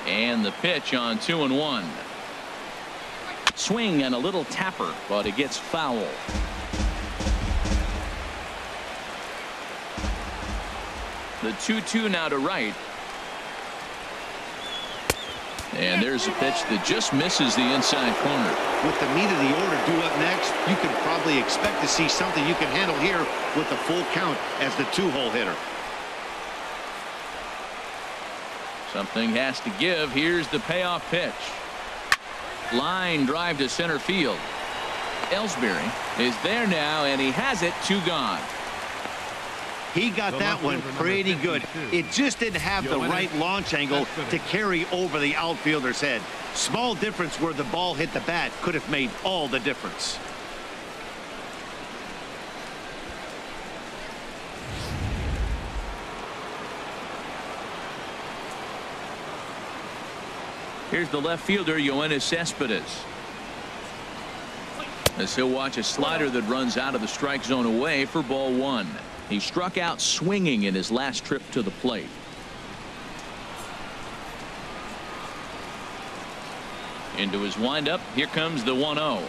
A: And the pitch on 2-1. Swing and a little tapper, but it gets foul. The 2-2 now to Wright. And there's a pitch that just misses the inside corner.
D: With the meat of the order due up next, you could probably expect to see something you can handle here with the full count as the 2-hole hitter.
A: Something has to give. Here's the payoff pitch. Line drive to center field. Ellsbury is there now, and he has it. 2 gone.
D: He got that one pretty good. It just didn't have the right launch angle to carry over the outfielder's head. Small difference where the ball hit the bat could have made all the difference.
A: Here's the left fielder, Yoenis Cespedes. As he'll watch a slider that runs out of the strike zone away for ball 1. He struck out swinging in his last trip to the plate. Into his windup. Here comes the 1-0.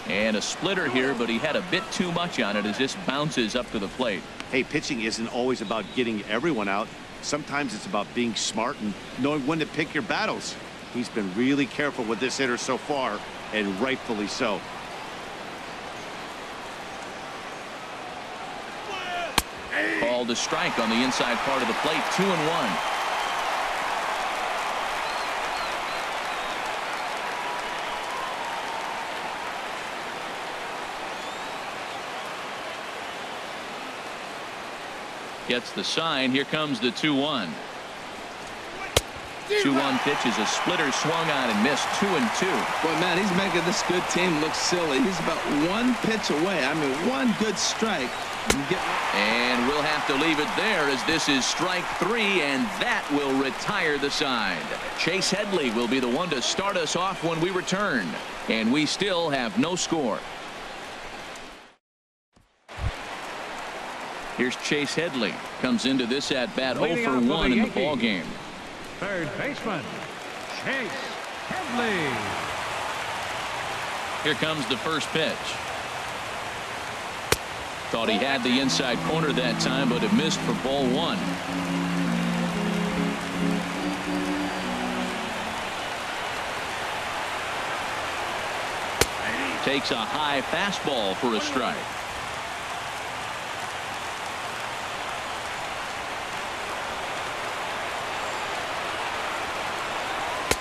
A: And a splitter here, but he had a bit too much on it as this bounces up to the plate.
D: Hey, pitching isn't always about getting everyone out. Sometimes it's about being smart and knowing when to pick your battles. He's been really careful with this hitter so far, and rightfully so.
A: Called a strike on the inside part of the plate. 2-1. Gets the sign. Here comes the 2-1. 2-1 pitch is a splitter, swung on and missed. 2-2.
B: Boy, man, he's making this good team look silly. He's about 1 pitch away. I mean, 1 good strike.
A: And we'll have to leave it there as this is strike 3, and that will retire the side. Chase Headley will be the one to start us off when we return. And we still have no score. Here's Chase Headley. Comes into this at bat 0 for 1 in the ball game.
C: Third baseman, Chase Headley.
A: Here comes the first pitch. Thought he had the inside corner that time, but it missed for ball 1. Takes a high fastball for a strike.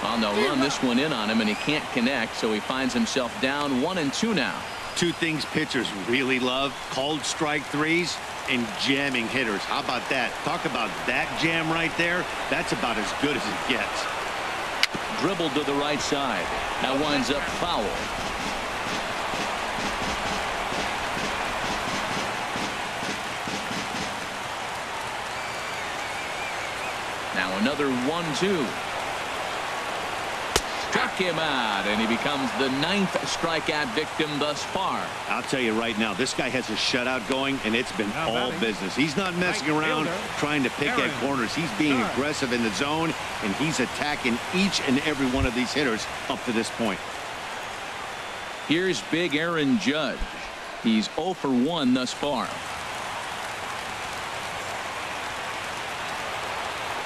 A: On the run, this one in on him, and he can't connect, so he finds himself down 1-2 now.
D: 2 things pitchers really love: called strike 3s and jamming hitters. How about that? Talk about that jam right there. That's about as good as it gets.
A: Dribbled to the right side. That winds up foul. Now another 1-2. Struck him out, and he becomes the 9th strikeout victim thus far.
D: I'll tell you right now, this guy has a shutout going, and it's been all business. He's not messing around trying to pick at corners. He's being aggressive in the zone, and he's attacking each and every one of these hitters up to this point.
A: Here's big Aaron Judge. He's 0 for 1 thus far.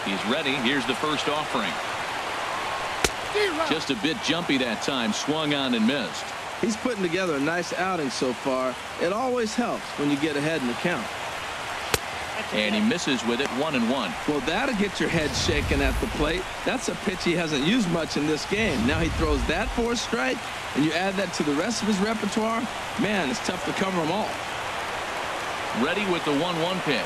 A: He's ready. Here's the first offering. Just a bit jumpy that time. Swung on and missed.
B: He's putting together a nice outing so far. It always helps when you get ahead in the count.
A: And he misses with it. 1-1.
B: Well, that'll get your head shaken at the plate. That's a pitch he hasn't used much in this game. Now he throws that for a strike, and you add that to the rest of his repertoire. Man, it's tough to cover them all.
A: Ready with the 1-1 pitch.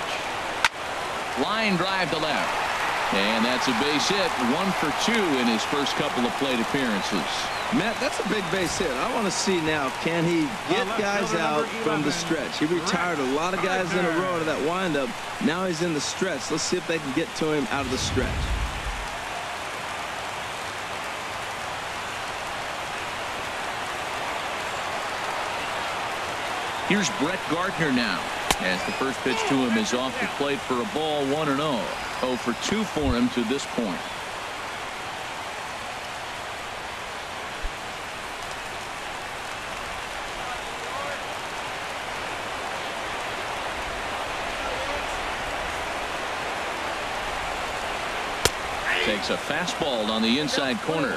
A: Line drive to left. And that's a base hit. 1 for 2 in his first couple of plate appearances.
B: Matt, that's a big base hit. I want to see now, can he get guys out from the stretch? He retired a lot of guys in a row to that windup. Now he's in the stretch. Let's see if they can get to him out of the stretch.
A: Here's Brett Gardner now, as the first pitch to him is off the plate for a ball. 1-0. 0 for 2 for him to this point. takes a fastball on the inside corner.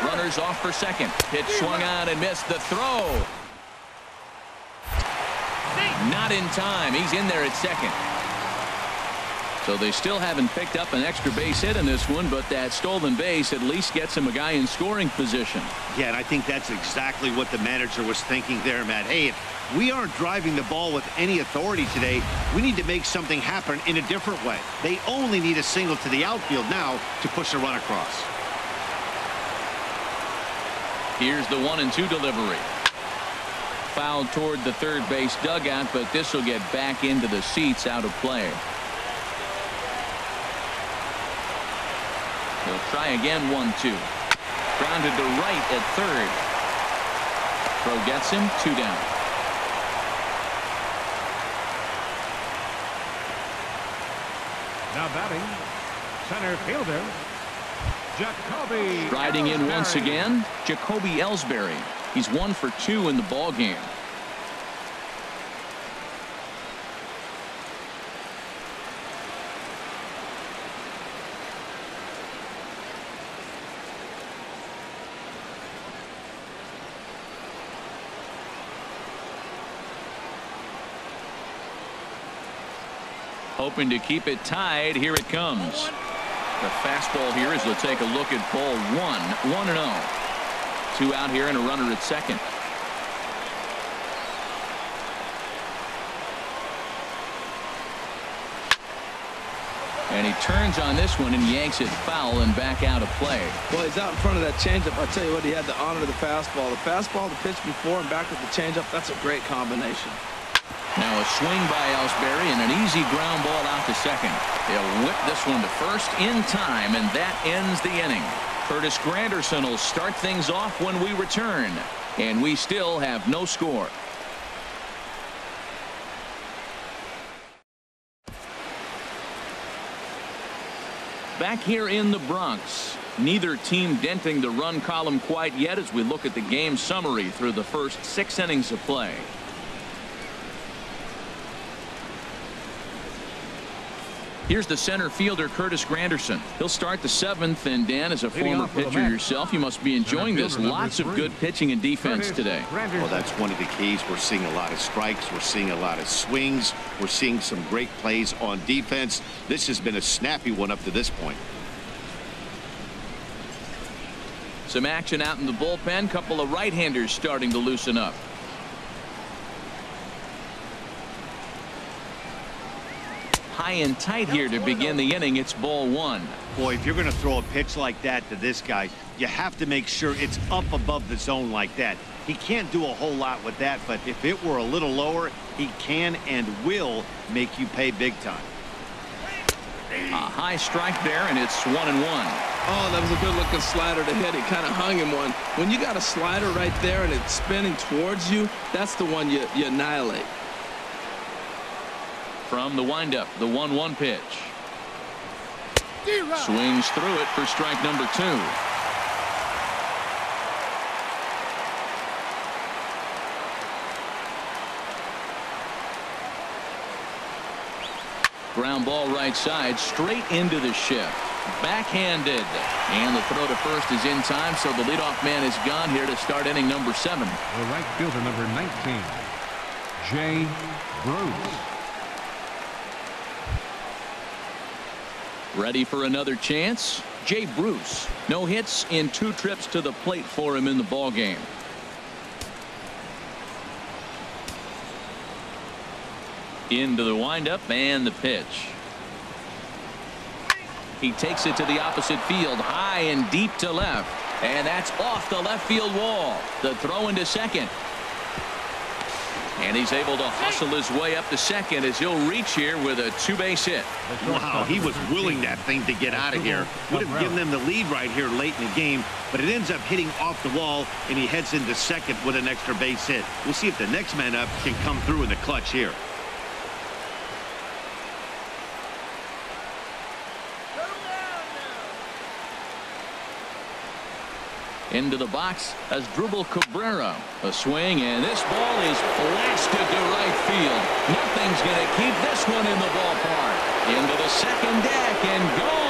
A: Runners off for second. Pitch swung on and missed. The throw. Not in time. He's in there at second. So they still haven't picked up an extra base hit in this one, but that stolen base at least gets him a guy in scoring position.
D: Yeah, and I think that's exactly what the manager was thinking there, Matt. Hey, if we aren't driving the ball with any authority today, we need to make something happen in a different way. They only need a single to the outfield now to push a run across.
A: Here's the 1-2 delivery. Fouled toward the third base dugout, but this will get back into the seats, out of play. He'll try again. 1-2. Grounded to right at third. Throw gets him. 2 down.
C: Now batting, center fielder, Jacoby.
A: Striding in once again, Jacoby Ellsbury. He's 1 for 2 in the ball game. Hoping to keep it tied. Here it comes. The fastball here as they'll take a look at ball 1. 1-0. 2 out here and a runner at second. And he turns on this one and yanks it foul and back out of play.
B: Well, he's out in front of that changeup. I tell you what, he had to honor the fastball. The fastball, the pitch before, and back with the changeup. That's a great combination.
A: Now a swing by Ellsbury and an easy ground ball out to second. He'll whip this one to first in time, and that ends the inning. Curtis Granderson will start things off when we return, and we still have no score. Back here in the Bronx, neither team denting the run column quite yet as we look at the game summary through the first 6 innings of play. Here's the center fielder, Curtis Granderson. He'll start the 7th, and Dan, as a former pitcher yourself, you must be enjoying this. Lots of good pitching and defense today.
D: Well, that's one of the keys. We're seeing a lot of strikes. We're seeing a lot of swings. We're seeing some great plays on defense. This has been a snappy one up to this point.
A: Some action out in the bullpen. Couple of right-handers starting to loosen up. High and tight here to begin the inning. It's ball 1.
D: Boy, if you're going to throw a pitch like that to this guy, you have to make sure it's up above the zone like that. He can't do a whole lot with that, but if it were a little lower, he can and will make you pay big time.
A: A high strike there, and it's 1-1.
B: Oh, that was a good looking slider to hit. It kind of hung him one. When you got a slider right there and it's spinning towards you, that's the one you annihilate.
A: From the windup, the 1-1 pitch. Swings through it for strike number 2. Ground ball right side, straight into the shift. Backhanded. And the throw to first is in time, so the leadoff man is gone here to start inning number 7.
C: The right fielder, number 19, Jay Bruce.
A: Ready for another chance? Jay Bruce. No hits in 2 trips to the plate for him in the ball game. Into the windup and the pitch. He takes it to the opposite field, high and deep to left, and that's off the left field wall. The throw into second. And he's able to hustle his way up to second as he'll reach here with a 2-base hit.
D: Wow, he was willing that thing to get out of here. Would have given them the lead right here late in the game, but it ends up hitting off the wall, and he heads into second with an extra base hit. We'll see if the next man up can come through in the clutch here.
A: Into the box as Dribble Cabrera. A swing, and this ball is blasted to right field. Nothing's going to keep this one in the ballpark. Into the second deck and gone.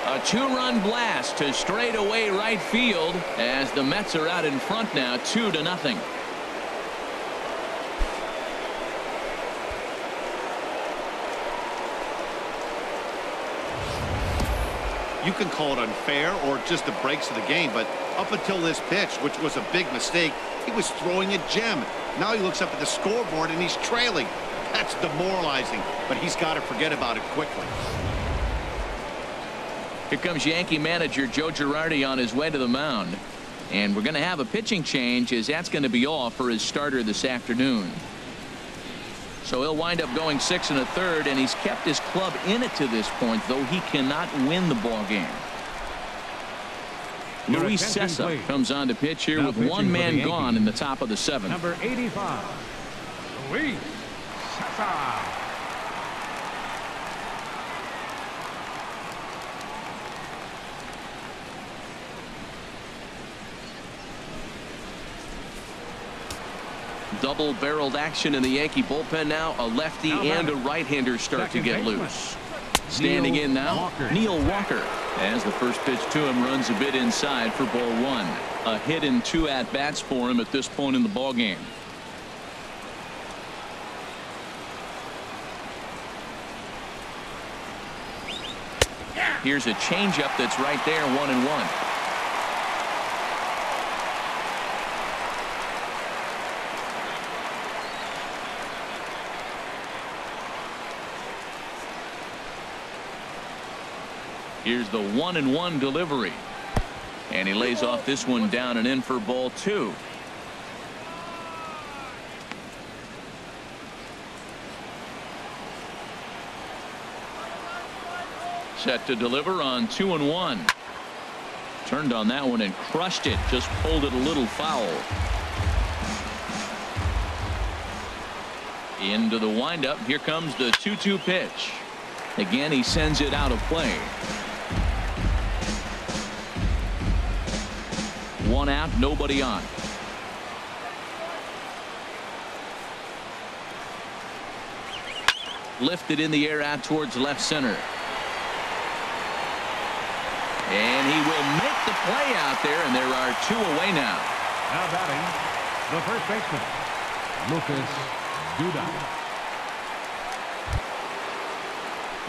A: A two-run blast to straightaway right field as the Mets are out in front now 2-0.
D: You can call it unfair or just the breaks of the game, but up until this pitch, which was a big mistake, he was throwing a gem. Now he looks up at the scoreboard and he's trailing. That's demoralizing, but he's got to forget about it quickly.
A: Here comes Yankee manager Joe Girardi on his way to the mound. And we're going to have a pitching change, as that's going to be all for his starter this afternoon. So he'll wind up going 6 1/3, and he's kept his club in it to this point, though he cannot win the ball game. Luis Cessa comes on to pitch here with one man gone in the top of the 7th.
C: Number 85, Luis Cessa.
A: Double-barreled action in the Yankee bullpen now. A lefty and a right-hander start to get loose. Standing in now, Neil Walker, as the first pitch to him runs a bit inside for ball 1. A hit and 2 at-bats for him at this point in the ball game. Here's a changeup that's right there, 1-1. Here's the 1-1 delivery. And he lays off this one down and in for ball 2. Set to deliver on 2-1. Turned on that one and crushed it. Just pulled it a little foul. Into the windup. Here comes the 2-2 pitch. Again, he sends it out of play. 1 out, nobody on. Lifted in the air out towards left center. And he will make the play out there, and there are 2 away now.
C: Now batting, the first baseman, Lucas Duda.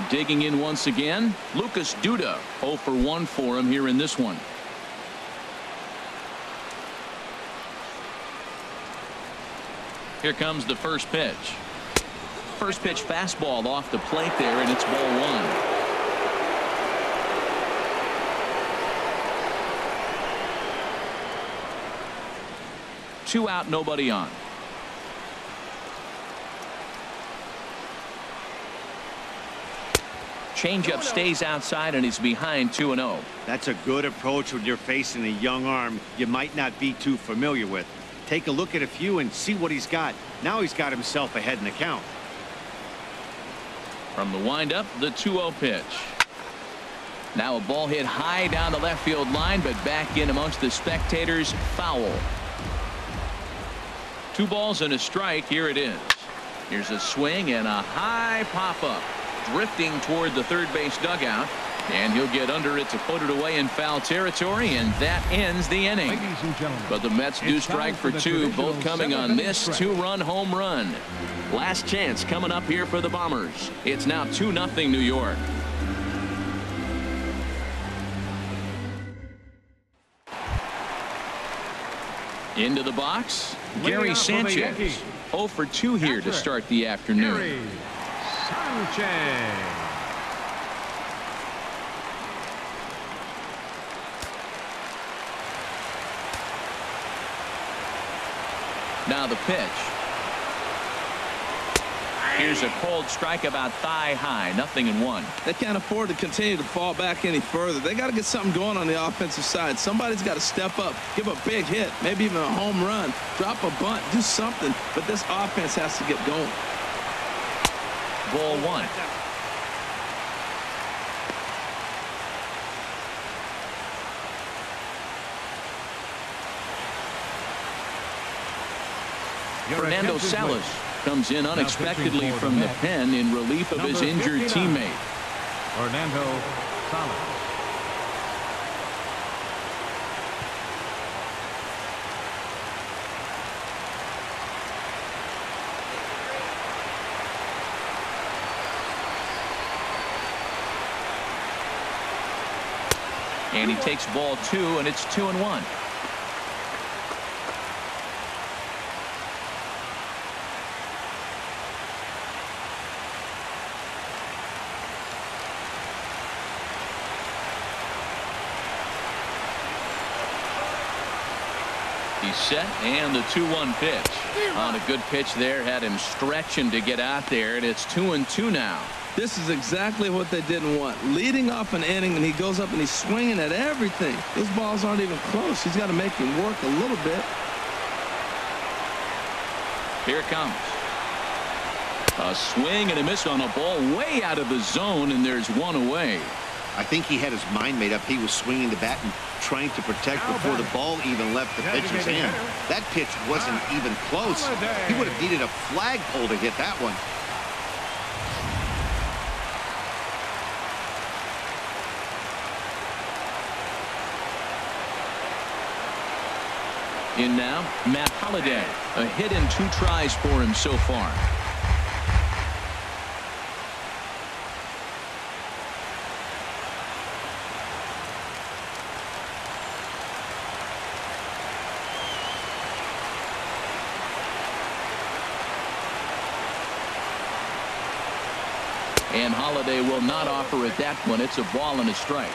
A: Digging in once again, Lucas Duda. 0 for 1 for him here in this one. Here comes the first pitch. First pitch fastball off the plate there, and it's ball 1. Two out, nobody on. Changeup stays outside, and he's behind 2-0.
D: That's a good approach when you're facing a young arm you might not be too familiar with. Take a look at a few and see what he's got. Now he's got himself ahead in the count.
A: From the windup, the 2-0 pitch. Now a ball hit high down the left field line, but back in amongst the spectators. Foul. 2 balls and a strike. Here it is. Here's a swing and a high pop-up. Drifting toward the third base dugout. And he'll get under it to put it away in foul territory, and that ends the inning. But the Mets do strike for 2, both coming on this 2-run home run. Last chance coming up here for the Bombers. It's now 2-0 New York. Into the box, Gary Sanchez. 0 for 2 here to start the afternoon.
C: Gary Sanchez.
A: Now the pitch. Here's a cold strike about thigh high. 0-1.
B: They can't afford to continue to fall back any further. They got to get something going on the offensive side. Somebody's got to step up, give a big hit, maybe even a home run, drop a bunt, do something. But this offense has to get going.
A: Ball 1. Fernando Salas comes in unexpectedly from the pen in relief of his injured teammate.
C: Fernando Salas.
A: And he takes ball 2, and it's 2-1. He's set, and the 2-1 pitch. On a good pitch there, had him stretching to get out there, and it's 2-2 now.
B: This is exactly what they didn't want. Leading off an inning, and he goes up and he's swinging at everything. Those balls aren't even close. He's got to make him work a little bit.
A: Here it comes. A swing and a miss on a ball way out of the zone, and there's one away.
D: I think he had his mind made up. He was swinging the bat and trying to protect before the ball even left the pitcher's hand. That pitch wasn't even close. He would have needed a flagpole to hit that one.
A: In now, Matt Holliday. A hit in 2 tries for him so far. And Holliday will not offer at that one. It's a ball and a strike.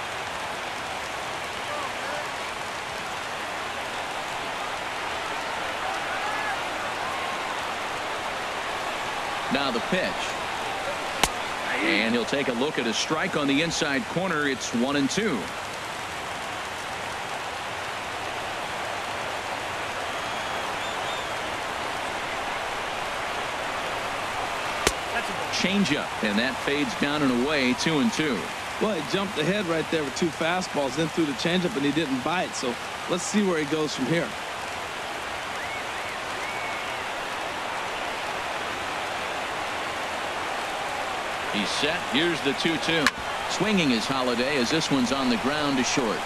A: Now the pitch. And he'll take a look at a strike on the inside corner. It's 1-2. Changeup, and that fades down and away. 2-2.
B: Well, he jumped ahead right there with 2 fastballs, then threw the changeup, and he didn't bite. So let's see where he goes from here.
A: He's set. Here's the 2-2. Swinging is Holliday as this one's on the ground to short.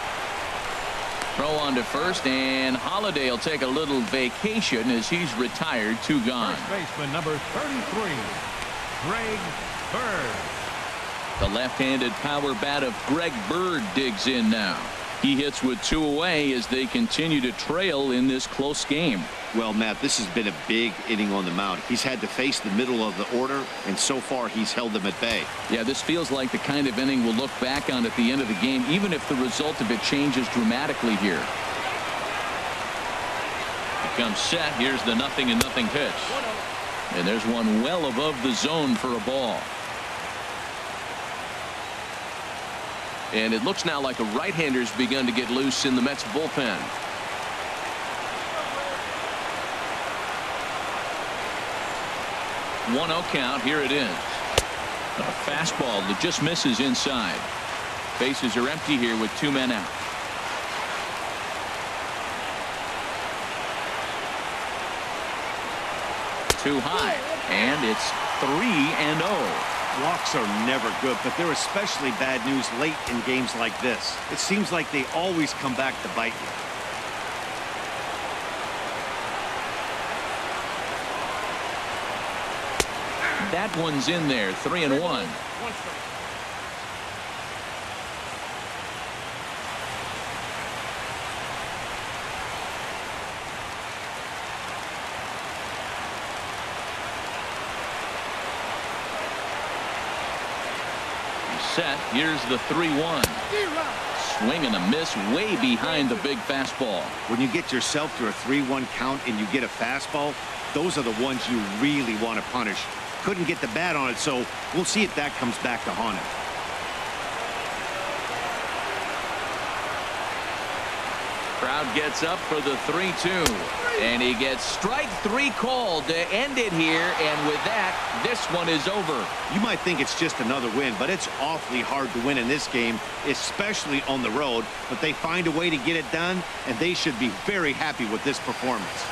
A: Throw on to first, and Holliday will take a little vacation as he's retired. 2 gone.
C: First baseman number 33, Greg Bird.
A: The left-handed power bat of Greg Bird digs in now. He hits with 2 away as they continue to trail in this close game.
D: Well, Matt, this has been a big inning on the mound. He's had to face the middle of the order, and so far he's held them at bay.
A: Yeah, this feels like the kind of inning we'll look back on at the end of the game, even if the result of it changes dramatically here. He comes set. Here's the 0-0 pitch. And there's one well above the zone for a ball. And it looks now like a right-hander's begun to get loose in the Mets bullpen. One 0 count. Here it is. A fastball that just misses inside. Bases are empty here with 2 men out. Too high, and it's 3-0.
D: Walks are never good, but they're especially bad news late in games like this. It seems like they always come back to bite you.
A: That one's in there. 3-1. Set. Here's the 3-1. Swing and a miss way behind the big fastball.
D: When you get yourself to a 3-1 count and you get a fastball, those are the ones you really want to punish. Couldn't get the bat on it, so we'll see if that comes back to haunt him.
A: Crowd gets up for the 3-2. And he gets strike 3 called to end it here. And with that, this one is over.
D: You might think it's just another win, but it's awfully hard to win in this game, especially on the road. But they find a way to get it done, and they should be very happy with this performance.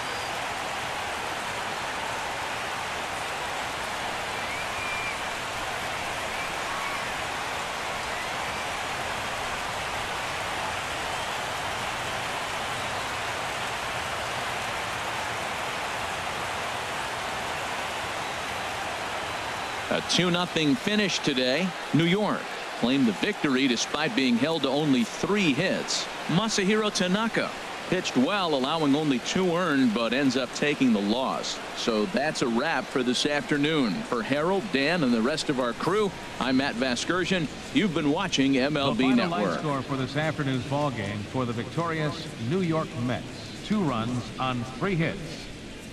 A: A 2-0 finish today. New York claimed the victory despite being held to only 3 hits. Masahiro Tanaka pitched well, allowing only 2 earned, but ends up taking the loss. So that's a wrap for this afternoon. For Harold, Dan, and the rest of our crew, I'm Matt Vasgersian. You've been watching MLB
C: the final
A: Network.
C: line score for this afternoon's ball game for the victorious New York Mets. 2 runs on 3 hits.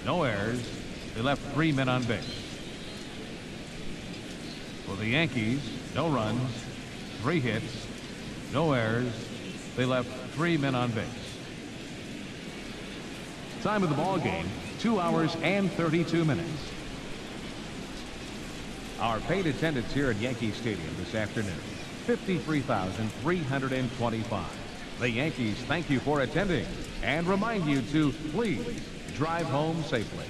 C: No errors. They left 3 men on base. For the Yankees, no runs, 3 hits, no errors. They left 3 men on base. Time of the ball game, 2 hours and 32 minutes. Our paid attendance here at Yankee Stadium this afternoon, 53,325. The Yankees thank you for attending and remind you to please drive home safely.